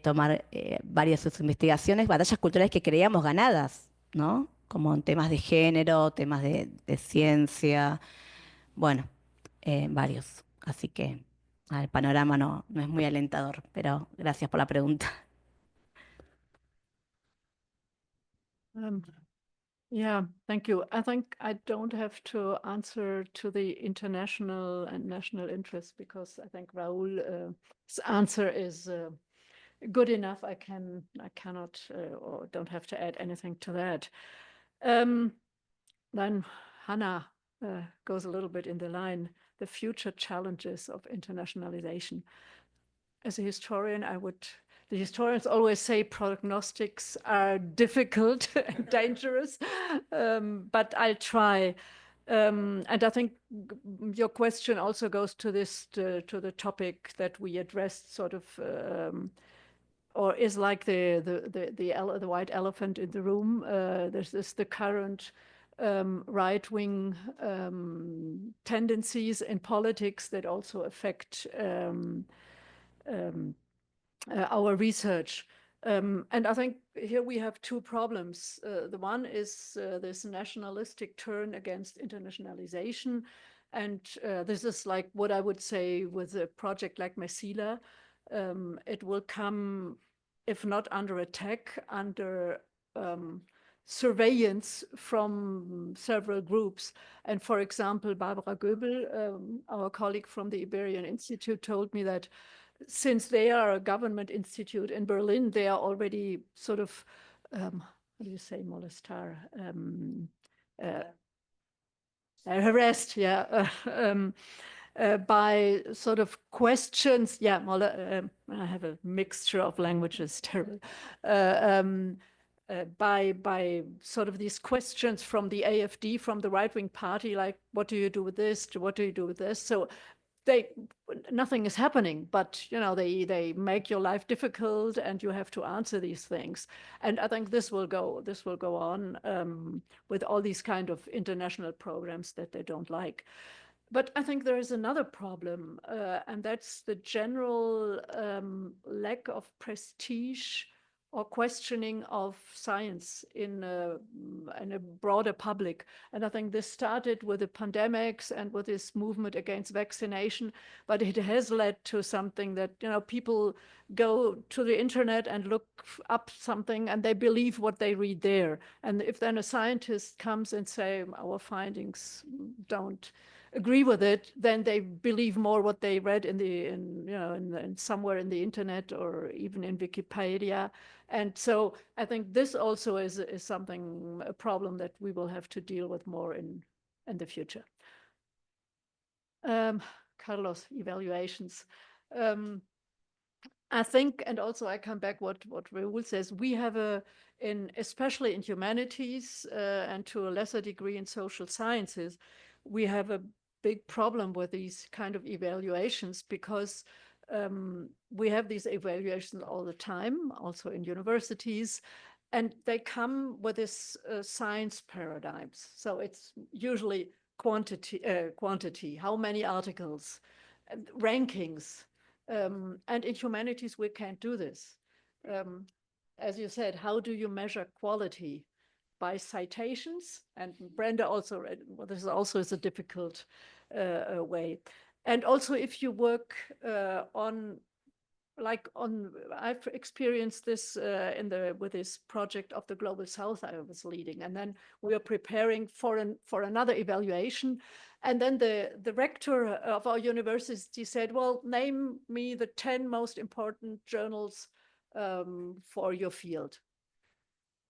tomar varias de sus investigaciones, batallas culturales que creíamos ganadas, ¿no? Como en temas de género, temas de ciencia, bueno, varios. Así que el panorama no es muy alentador, pero gracias por la pregunta. Yeah, thank you. I think I don't have to answer to the international and national interest, because I think Raúl's answer is good enough. I cannot or don't have to add anything to that. Then Hannah goes a little bit in the line, the future challenges of internationalization. As a historian, the historians always say prognostics are difficult and dangerous, but I'll try. And I think your question also goes to to the topic that we addressed, sort of, or is like the white elephant in the room. There's the current right-wing tendencies in politics that also affect our research. And I think here we have two problems. The one is this nationalistic turn against internationalization. And this is like what I would say with a project like Mecila. It will come, if not under attack, under surveillance from several groups. And for example, Barbara Goebel, our colleague from the Iberian Institute, told me that since they are a government institute in Berlin, they are already sort of, how do you say, molestar? Harassed, yeah, by sort of questions. Yeah, I have a mixture of languages, terrible. By sort of these questions from the AfD, from the right-wing party, like, what do you do with this? What do you do with this? So nothing is happening, but they make your life difficult, and you have to answer these things. And I think this will go on with all these kind of international programs that they don't like. But I think there is another problem, and that's the general lack of prestige or questioning of science in a broader public. And I think this started with the pandemics and with this movement against vaccination, but it has led to something that, people go to the internet and look up something and they believe what they read there. And if then a scientist comes and say, our findings don't agree with it, then they believe more what they read in somewhere in the internet or even in Wikipedia. And so I think this also is a problem that we will have to deal with more in the future. Carlos, evaluations. I think, and also I come back what Raúl says, we have especially in humanities and to a lesser degree in social sciences, we have a big problem with these kind of evaluations, because we have these evaluations all the time, also in universities, and they come with this science paradigms. So it's usually quantity, how many articles, rankings, and in humanities we can't do this. As you said, how do you measure quality? By citations, and Brenda also read, well, this also is a difficult way. And also if you work I've experienced this with this project of the Global South I was leading, and then we are preparing for another evaluation, and then the rector of our university said, well, name me the 10 most important journals for your field.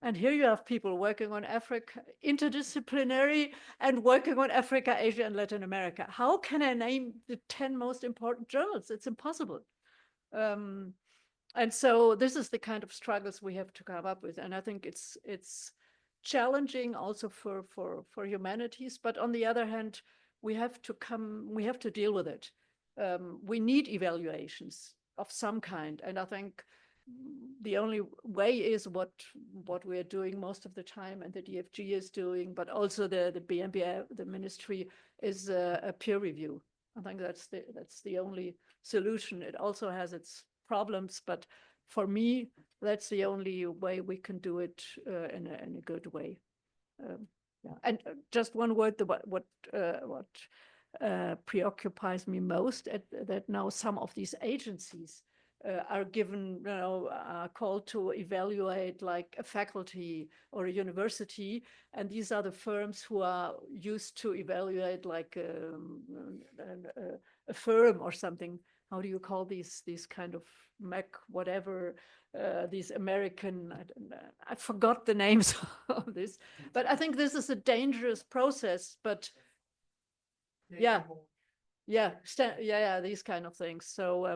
And here you have people working on Africa, interdisciplinary, and working on Africa, Asia, and Latin America. How can I name the 10 most important journals? It's impossible. And so this is the kind of struggles we have to come up with. And I think it's challenging also for humanities. But on the other hand, we have to deal with it. We need evaluations of some kind. And I think the only way is what we are doing most of the time, and the DFG is doing, but also the BMBF, the ministry, is a peer review. I think that's the only solution. It also has its problems, but for me, that's the only way we can do it in a good way. Yeah. And just one word, what preoccupies me most, that now some of these agencies are given, are called to evaluate like a faculty or a university, and these are the firms who are used to evaluate like a firm or something. How do you call these kind of whatever, these American, I forgot the names of this, but I think this is a dangerous process, but yeah, these kind of things. So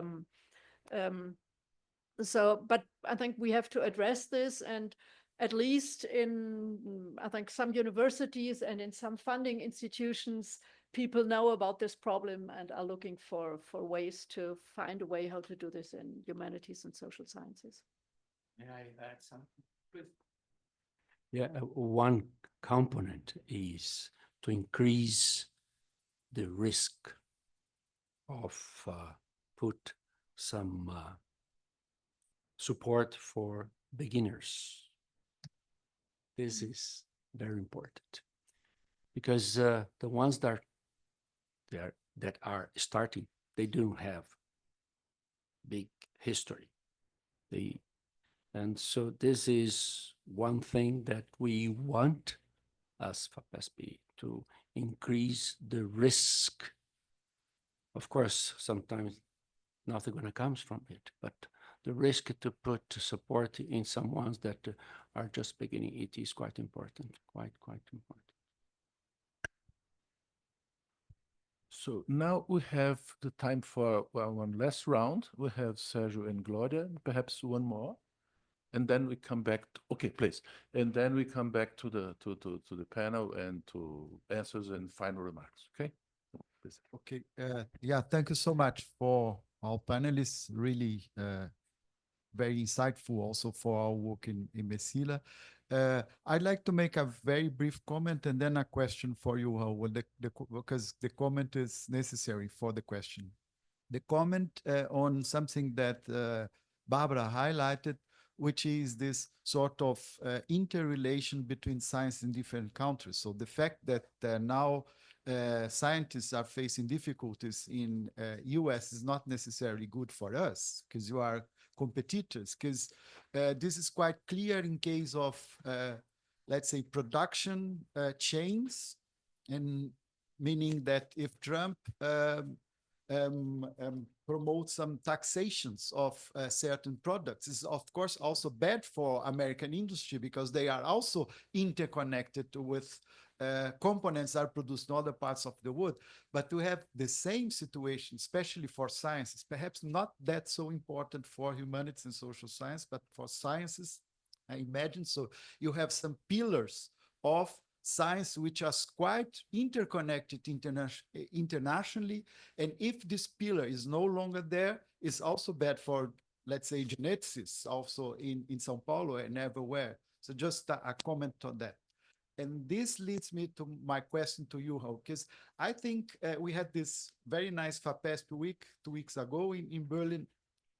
but I think we have to address this, and at least in, I think, some universities and in some funding institutions, people know about this problem and are looking for ways to find a way how to do this in humanities and social sciences. May I add something? Please. Yeah, one component is to increase the risk of put some support for beginners. This is very important, because the ones that are starting, they don't have big history. And so this is one thing that we want as FAPESP, to increase the risk. Of course, sometimes nothing gonna comes from it, but the risk to put support in some ones that are just beginning, it is quite important, quite important. So now we have the time for one last round. We have Sergio and Gloria, perhaps one more, and then we come back. Okay, please. And then we come back to the panel and to answers and final remarks. Okay. Please. Okay. Yeah. Thank you so much for our panelists. Really very insightful also for our work in Mecila. I'd like to make a very brief comment and then a question for you, Raul, because the comment is necessary for the question. The comment on something that Barbara highlighted, which is this sort of interrelation between science in different countries. So the fact that now scientists are facing difficulties in US is not necessarily good for us, because you are competitors, because this is quite clear in case of, let's say, production chains, and meaning that if Trump promotes some taxations of certain products, it's of course also bad for American industry, because they are also interconnected with components that are produced in other parts of the world. But to have the same situation, especially for sciences, perhaps not that so important for humanities and social science, but for sciences, I imagine. So you have some pillars of science which are quite interconnected internationally. And if this pillar is no longer there, it's also bad for, let's say, geneticists also in São Paulo and everywhere. So just a comment on that. And this leads me to my question to you, Raul, because I think we had this very nice FAPESP week 2 weeks ago in Berlin.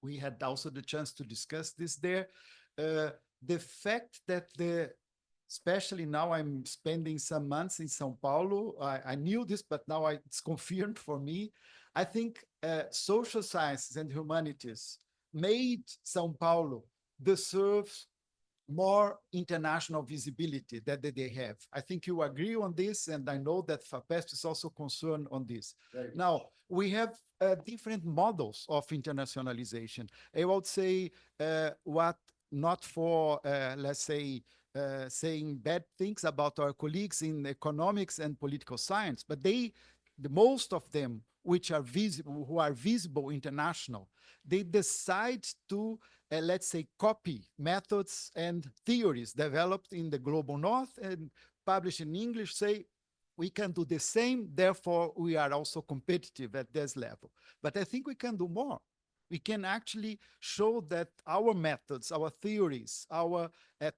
We had also the chance to discuss this there. The fact that especially now I'm spending some months in São Paulo, I knew this, but now it's confirmed for me. I think social sciences and humanities made São Paulo deserve more international visibility that they have. I think you agree on this, and I know that FAPESP is also concerned on this. Now, we have different models of internationalization. I would say what not for, let's say, saying bad things about our colleagues in economics and political science, but the most of them, which are visible, who are visible international, they decide to, let's say, copy methods and theories developed in the global north and published in English, say, we can do the same, therefore we are also competitive at this level. But I think we can do more. we can actually show that our methods, our theories, our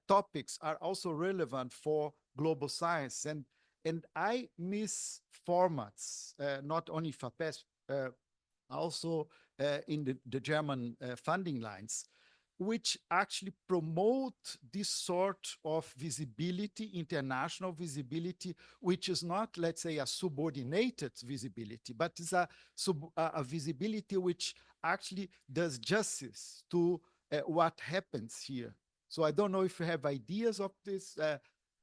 topics are also relevant for global science. And I miss formats, not only FAPESP, also in the German funding lines, which actually promote this sort of visibility, international visibility, which is not, let's say, a subordinated visibility, but is a visibility which actually does justice to what happens here. So I don't know if you have ideas of this.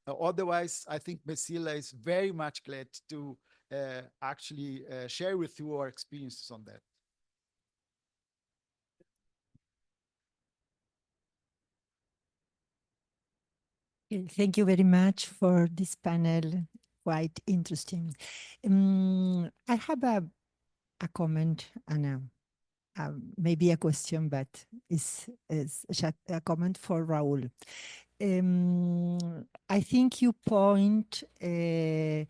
Otherwise, I think Mecila is very much glad to actually share with you our experiences on that. Thank you very much for this panel. Quite interesting. I have a comment and maybe a question, but it's a comment for Raul. I think you point a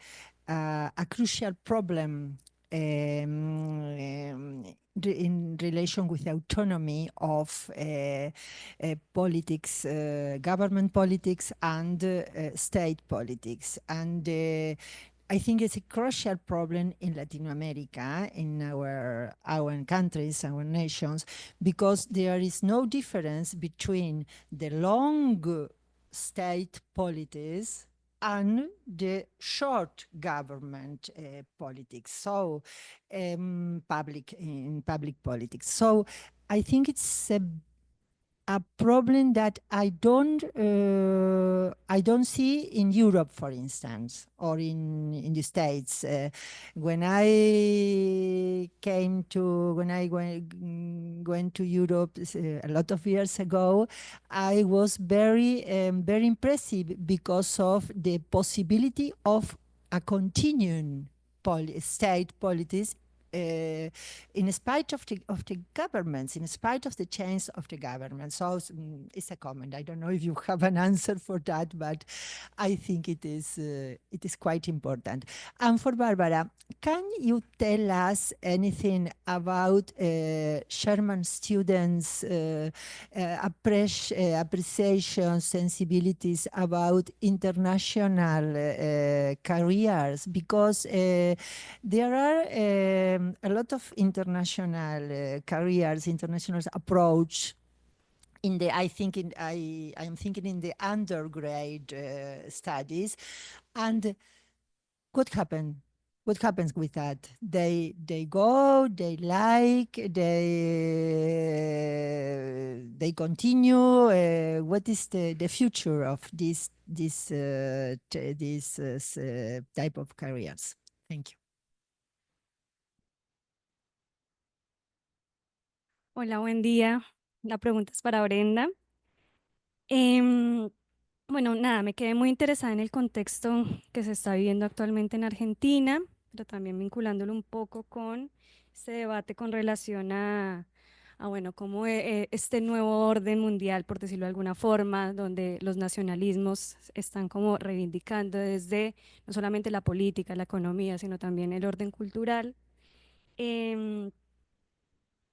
crucial problem in relation with the autonomy of politics, government politics and state politics. And I think it's a crucial problem in Latin America, in our countries, our nations, because there is no difference between the long state politics and the short government politics, so public politics. So I think it's a problem that I don't see in Europe, for instance, or in the States. When I went to Europe a lot of years ago, I was very impressive because of the possibility of a continuing state politics in spite of the governments, in spite of the change of the government. So it's a comment. I don't know if you have an answer for that, but I think it is quite important. And for Barbara, can you tell us anything about German students' appreciation, sensibilities about international careers? Because there are a lot of international careers, international approach in the, I'm thinking in the undergrad studies. And what happened? What happens with that? They go, they like, they continue. What is the future of this type of careers? Thank you. Hola, buen día. La pregunta es para Brenda. Bueno, nada, me quedé muy interesada en el contexto que se está viviendo actualmente en Argentina, pero también vinculándolo un poco con este debate con relación a bueno, cómo este nuevo orden mundial, por decirlo de alguna forma, donde los nacionalismos están como reivindicando desde no solamente la política, la economía, sino también el orden cultural.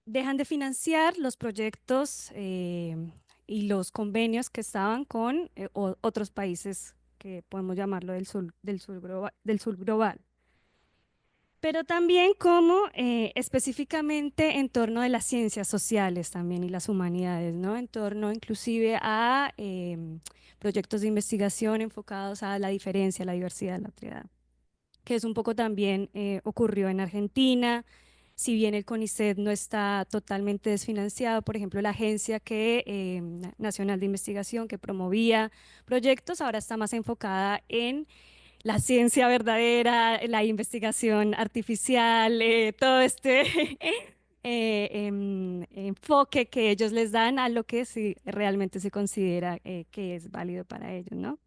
Dejan de financiar los proyectos y los convenios que estaban con otros países que podemos llamarlo del sur global. Pero también como específicamente en torno de las ciencias sociales también y las humanidades, ¿no? En torno inclusive a proyectos de investigación enfocados a la diferencia, la diversidad, la triada, que es un poco también ocurrió en Argentina. Si bien el CONICET no está totalmente desfinanciado, por ejemplo, la agencia nacional de investigación que promovía proyectos ahora está más enfocada en la ciencia verdadera, la investigación artificial, todo este enfoque que ellos les dan a lo que sí, realmente se considera que es válido para ellos, ¿no?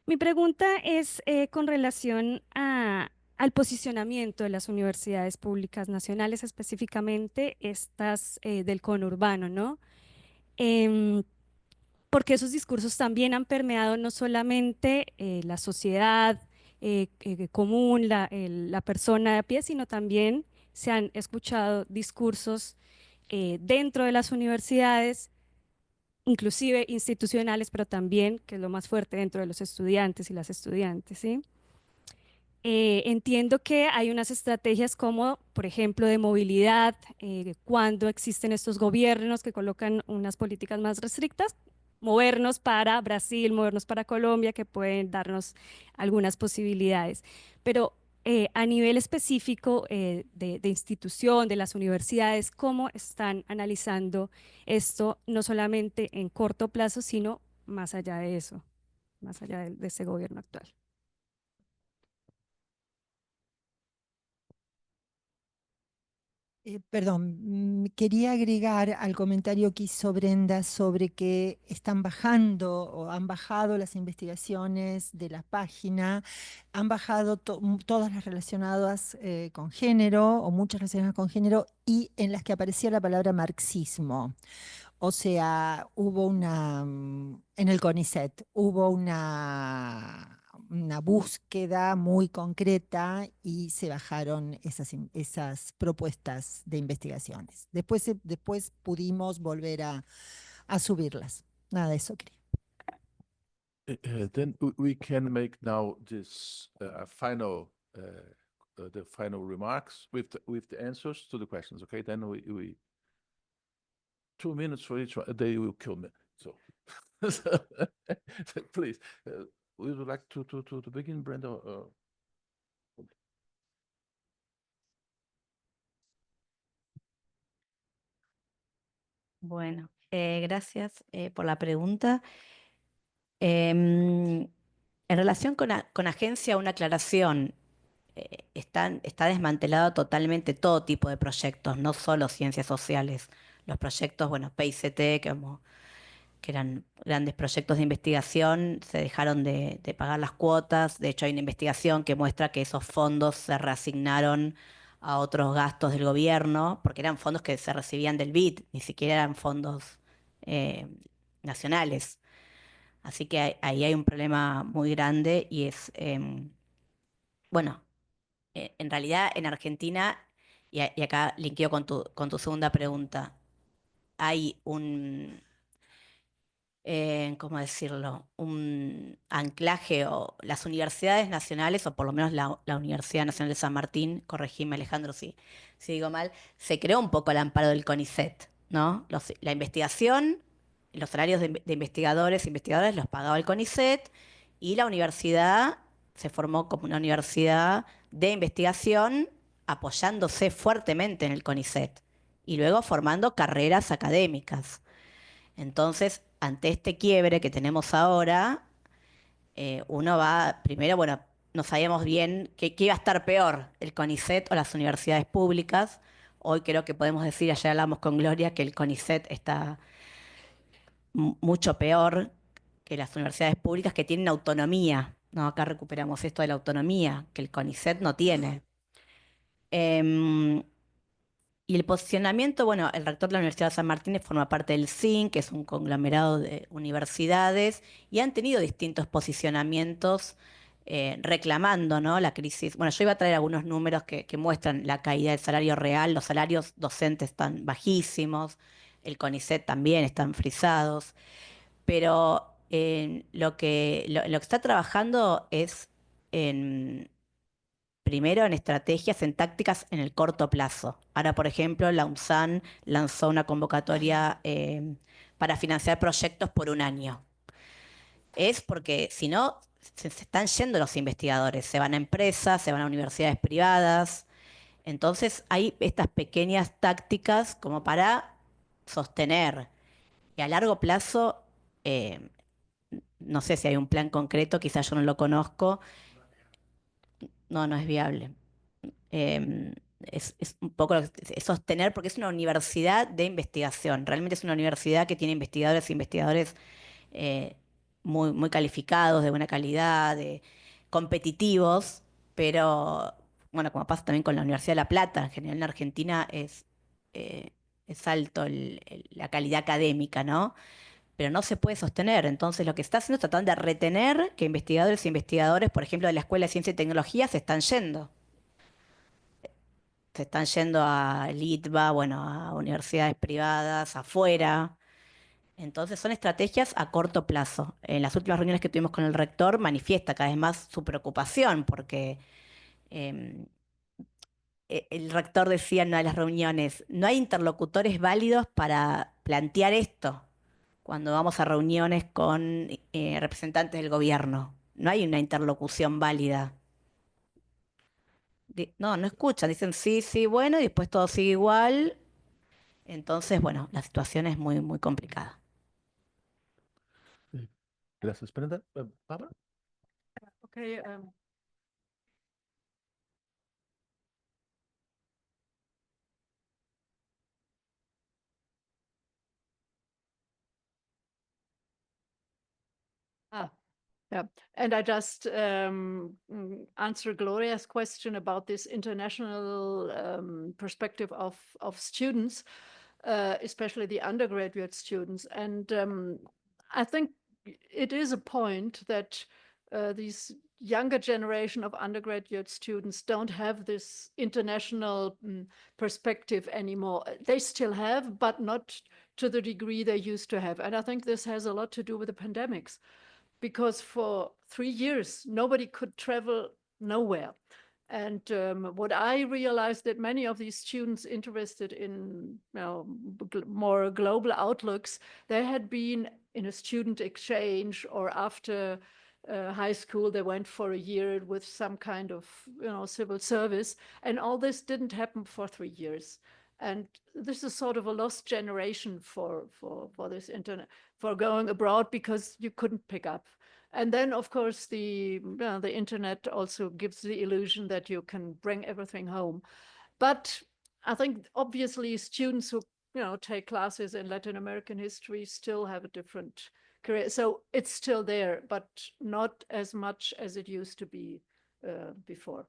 Mi pregunta es con relación al posicionamiento de las universidades públicas nacionales, específicamente estas del conurbano, ¿no? Porque esos discursos también han permeado no solamente la sociedad común, la persona de a pie, sino también se han escuchado discursos dentro de las universidades, inclusive institucionales, pero también, que es lo más fuerte, dentro de los estudiantes y las estudiantes, ¿sí? Entiendo que hay unas estrategias como, por ejemplo, de movilidad, cuando existen estos gobiernos que colocan unas políticas más restrictas, movernos para Brasil, movernos para Colombia, que pueden darnos algunas posibilidades. Pero a nivel específico de institución, de las universidades, ¿cómo están analizando esto, no solamente en corto plazo, sino más allá de eso, más allá de ese gobierno actual? Perdón, quería agregar al comentario que hizo Brenda sobre que están bajando o han bajado las investigaciones de la página, han bajado todas las relacionadas con género o muchas relacionadas con género y en las que aparecía la palabra marxismo. O sea, hubo en el CONICET, hubo una búsqueda muy concreta y se bajaron esas propuestas de investigaciones. Después pudimos volver a subirlas. Nada de eso quería. Then we can make now this the final remarks with the answers to the questions. Okay, then we 2 minutes for each one. They will kill me. So, please, would you like to begin, Brenda? Bueno, gracias por la pregunta. En relación con agencia, una aclaración. Está desmantelado totalmente todo tipo de proyectos, no solo ciencias sociales. Los proyectos, bueno, PICT, que eran grandes proyectos de investigación, se dejaron de pagar las cuotas. De hecho, hay una investigación que muestra que esos fondos se reasignaron a otros gastos del gobierno, porque eran fondos que se recibían del BID, ni siquiera eran fondos eh, nacionales. Así que ahí hay un problema muy grande y es, bueno, en realidad en Argentina, y acá linkeo con tu segunda pregunta, hay ¿cómo decirlo? Un anclaje, o las universidades nacionales, o por lo menos la Universidad Nacional de San Martín, corregime Alejandro si digo mal, se creó un poco al amparo del CONICET, ¿no? La investigación, los salarios de investigadores e investigadoras los pagaba el CONICET, y la universidad se formó como una universidad de investigación apoyándose fuertemente en el CONICET y luego formando carreras académicas. Entonces, ante este quiebre que tenemos ahora, uno va, primero, bueno, no sabíamos bien qué iba a estar peor, el CONICET o las universidades públicas. Hoy creo que podemos decir, ayer hablamos con Gloria, que el CONICET está mucho peor que las universidades públicas, que tienen autonomía, ¿no? Acá recuperamos esto de la autonomía, que el CONICET no tiene. Y el posicionamiento, bueno, el rector de la Universidad de San Martín forma parte del CIN, que es un conglomerado de universidades, y han tenido distintos posicionamientos reclamando, ¿no?, la crisis. Bueno, yo iba a traer algunos números que muestran la caída del salario real. Los salarios docentes están bajísimos, el CONICET también están frisados, pero lo que está trabajando es en primero en estrategias, en tácticas en el corto plazo. Ahora, por ejemplo, la UNSAN lanzó una convocatoria para financiar proyectos por un año. Es porque si no, se están yendo los investigadores, se van a empresas, se van a universidades privadas. Entonces hay estas pequeñas tácticas como para sostener. Y a largo plazo, no sé si hay un plan concreto, quizás yo no lo conozco. No es viable. Es un poco es sostener, porque es una universidad de investigación. Realmente es una universidad que tiene investigadores e investigadores eh, muy calificados, de buena calidad, competitivos, pero bueno, como pasa también con la Universidad de La Plata, en general en Argentina eh, es alto la calidad académica, ¿no? Pero no se puede sostener. Entonces, lo que está haciendo es tratando de retener que investigadores e investigadores, por ejemplo, de la Escuela de Ciencia y Tecnología, se están yendo. se están yendo a LITVA, bueno, a universidades privadas, afuera. Entonces son estrategias a corto plazo. En las últimas reuniones que tuvimos con el rector manifiesta cada vez más su preocupación porque em, el rector decía en una de las reuniones, no hay interlocutores válidos para plantear esto cuando vamos a reuniones con representantes del gobierno. No hay una interlocución válida. No, no escuchan, dicen sí, sí, bueno, y después todo sigue igual. Entonces, bueno, la situación es muy, muy complicada. Gracias, Brenda. Barbara? Okay. Yeah, and I just answer Gloria's question about this international perspective of students, especially the undergraduate students. And I think it is a point that these younger generation of undergraduate students don't have this international perspective anymore. They still have, but not to the degree they used to have. And I think this has a lot to do with the pandemics, because for 3 years, nobody could travel nowhere. And what I realized that many of these students interested in more global outlooks, they had been in a student exchange, or after high school, they went for a year with some kind of civil service. And all this didn't happen for 3 years. And this is sort of a lost generation for this internet, for going abroad, because you couldn't pick up. And then, of course, the internet also gives the illusion that you can bring everything home. But I think obviously students who take classes in Latin American history still have a different career. So it's still there, but not as much as it used to be before.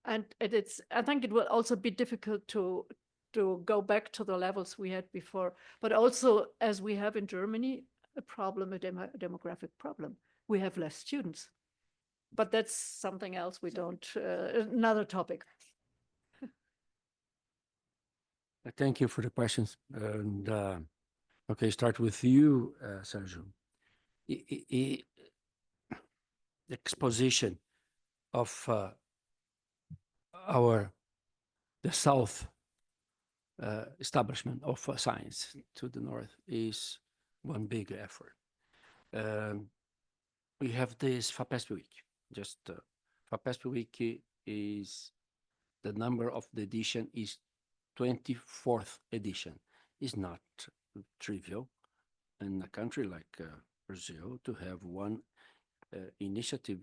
And I think it will also be difficult to go back to the levels we had before. But also, as we have in Germany, a demographic problem. We have less students. But that's something else we don't, another topic. Thank you for the questions. And okay, start with you, Sergio. The exposition of the South establishment of science to the North is one big effort. We have this FAPESP Week. Just FAPESP Week is the number of the edition is 24th edition. It's not trivial in a country like Brazil to have one initiative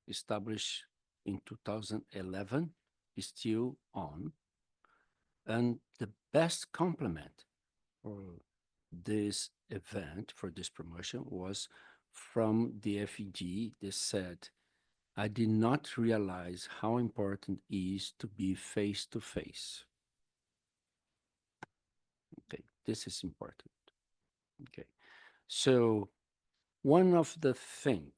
established in 2011 is still on. And the best compliment for this event, for this promotion, was from the FEG. They said, I did not realize how important it is to be face to face. Okay, this is important. Okay, so one of the things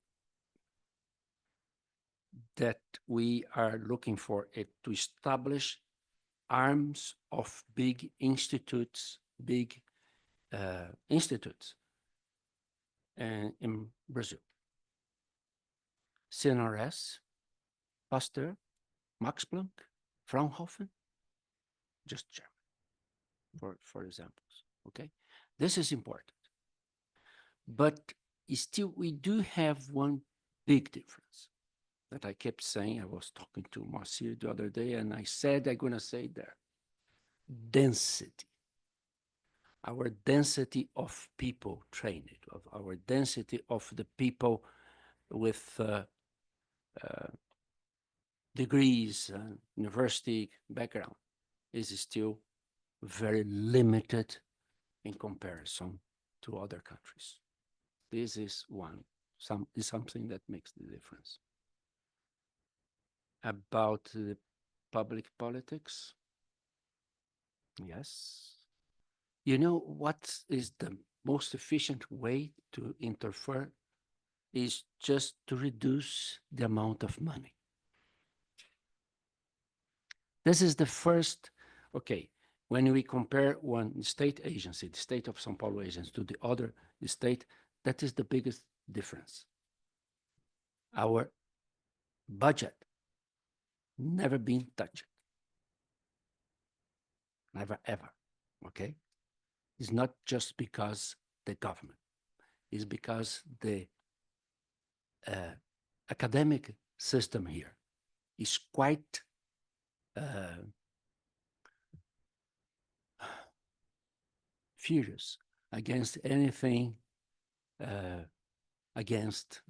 that we are looking for is to establish arms of big institutes, in Brazil. CNRS, Pasteur, Max Planck, Fraunhofer, just German, for examples, okay? This is important. But still, we do have one big difference that I kept saying. I was talking to Moacyr the other day, and I said, I'm gonna say there, density. Our density of people trained, of our density of the people with degrees and university background is still very limited in comparison to other countries. This is something that makes the difference. About the public politics, yes. You know what is the most efficient way to interfere is just to reduce the amount of money. This is the first, okay, when we compare one state agency, the state of São Paulo agency, to the other state, that is the biggest difference. Our budget never been touched. Never, ever, okay? It's not just because the government, it's because the academic system here is quite furious against anything against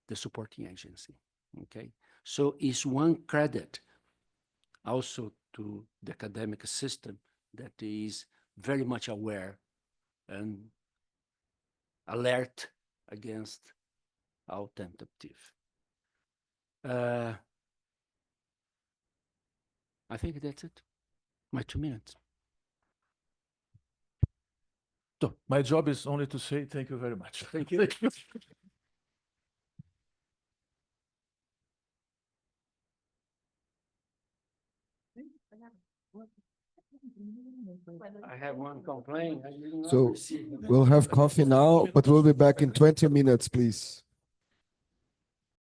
the supporting agency, okay? So it's one credit also to the academic system that is very much aware and alert against our tentative. I think that's it. My 2 minutes. So my job is only to say thank you very much. Thank you. I have one complaint. I did not So receive it. we'll have coffee now, but we'll be back in 20 minutes, please.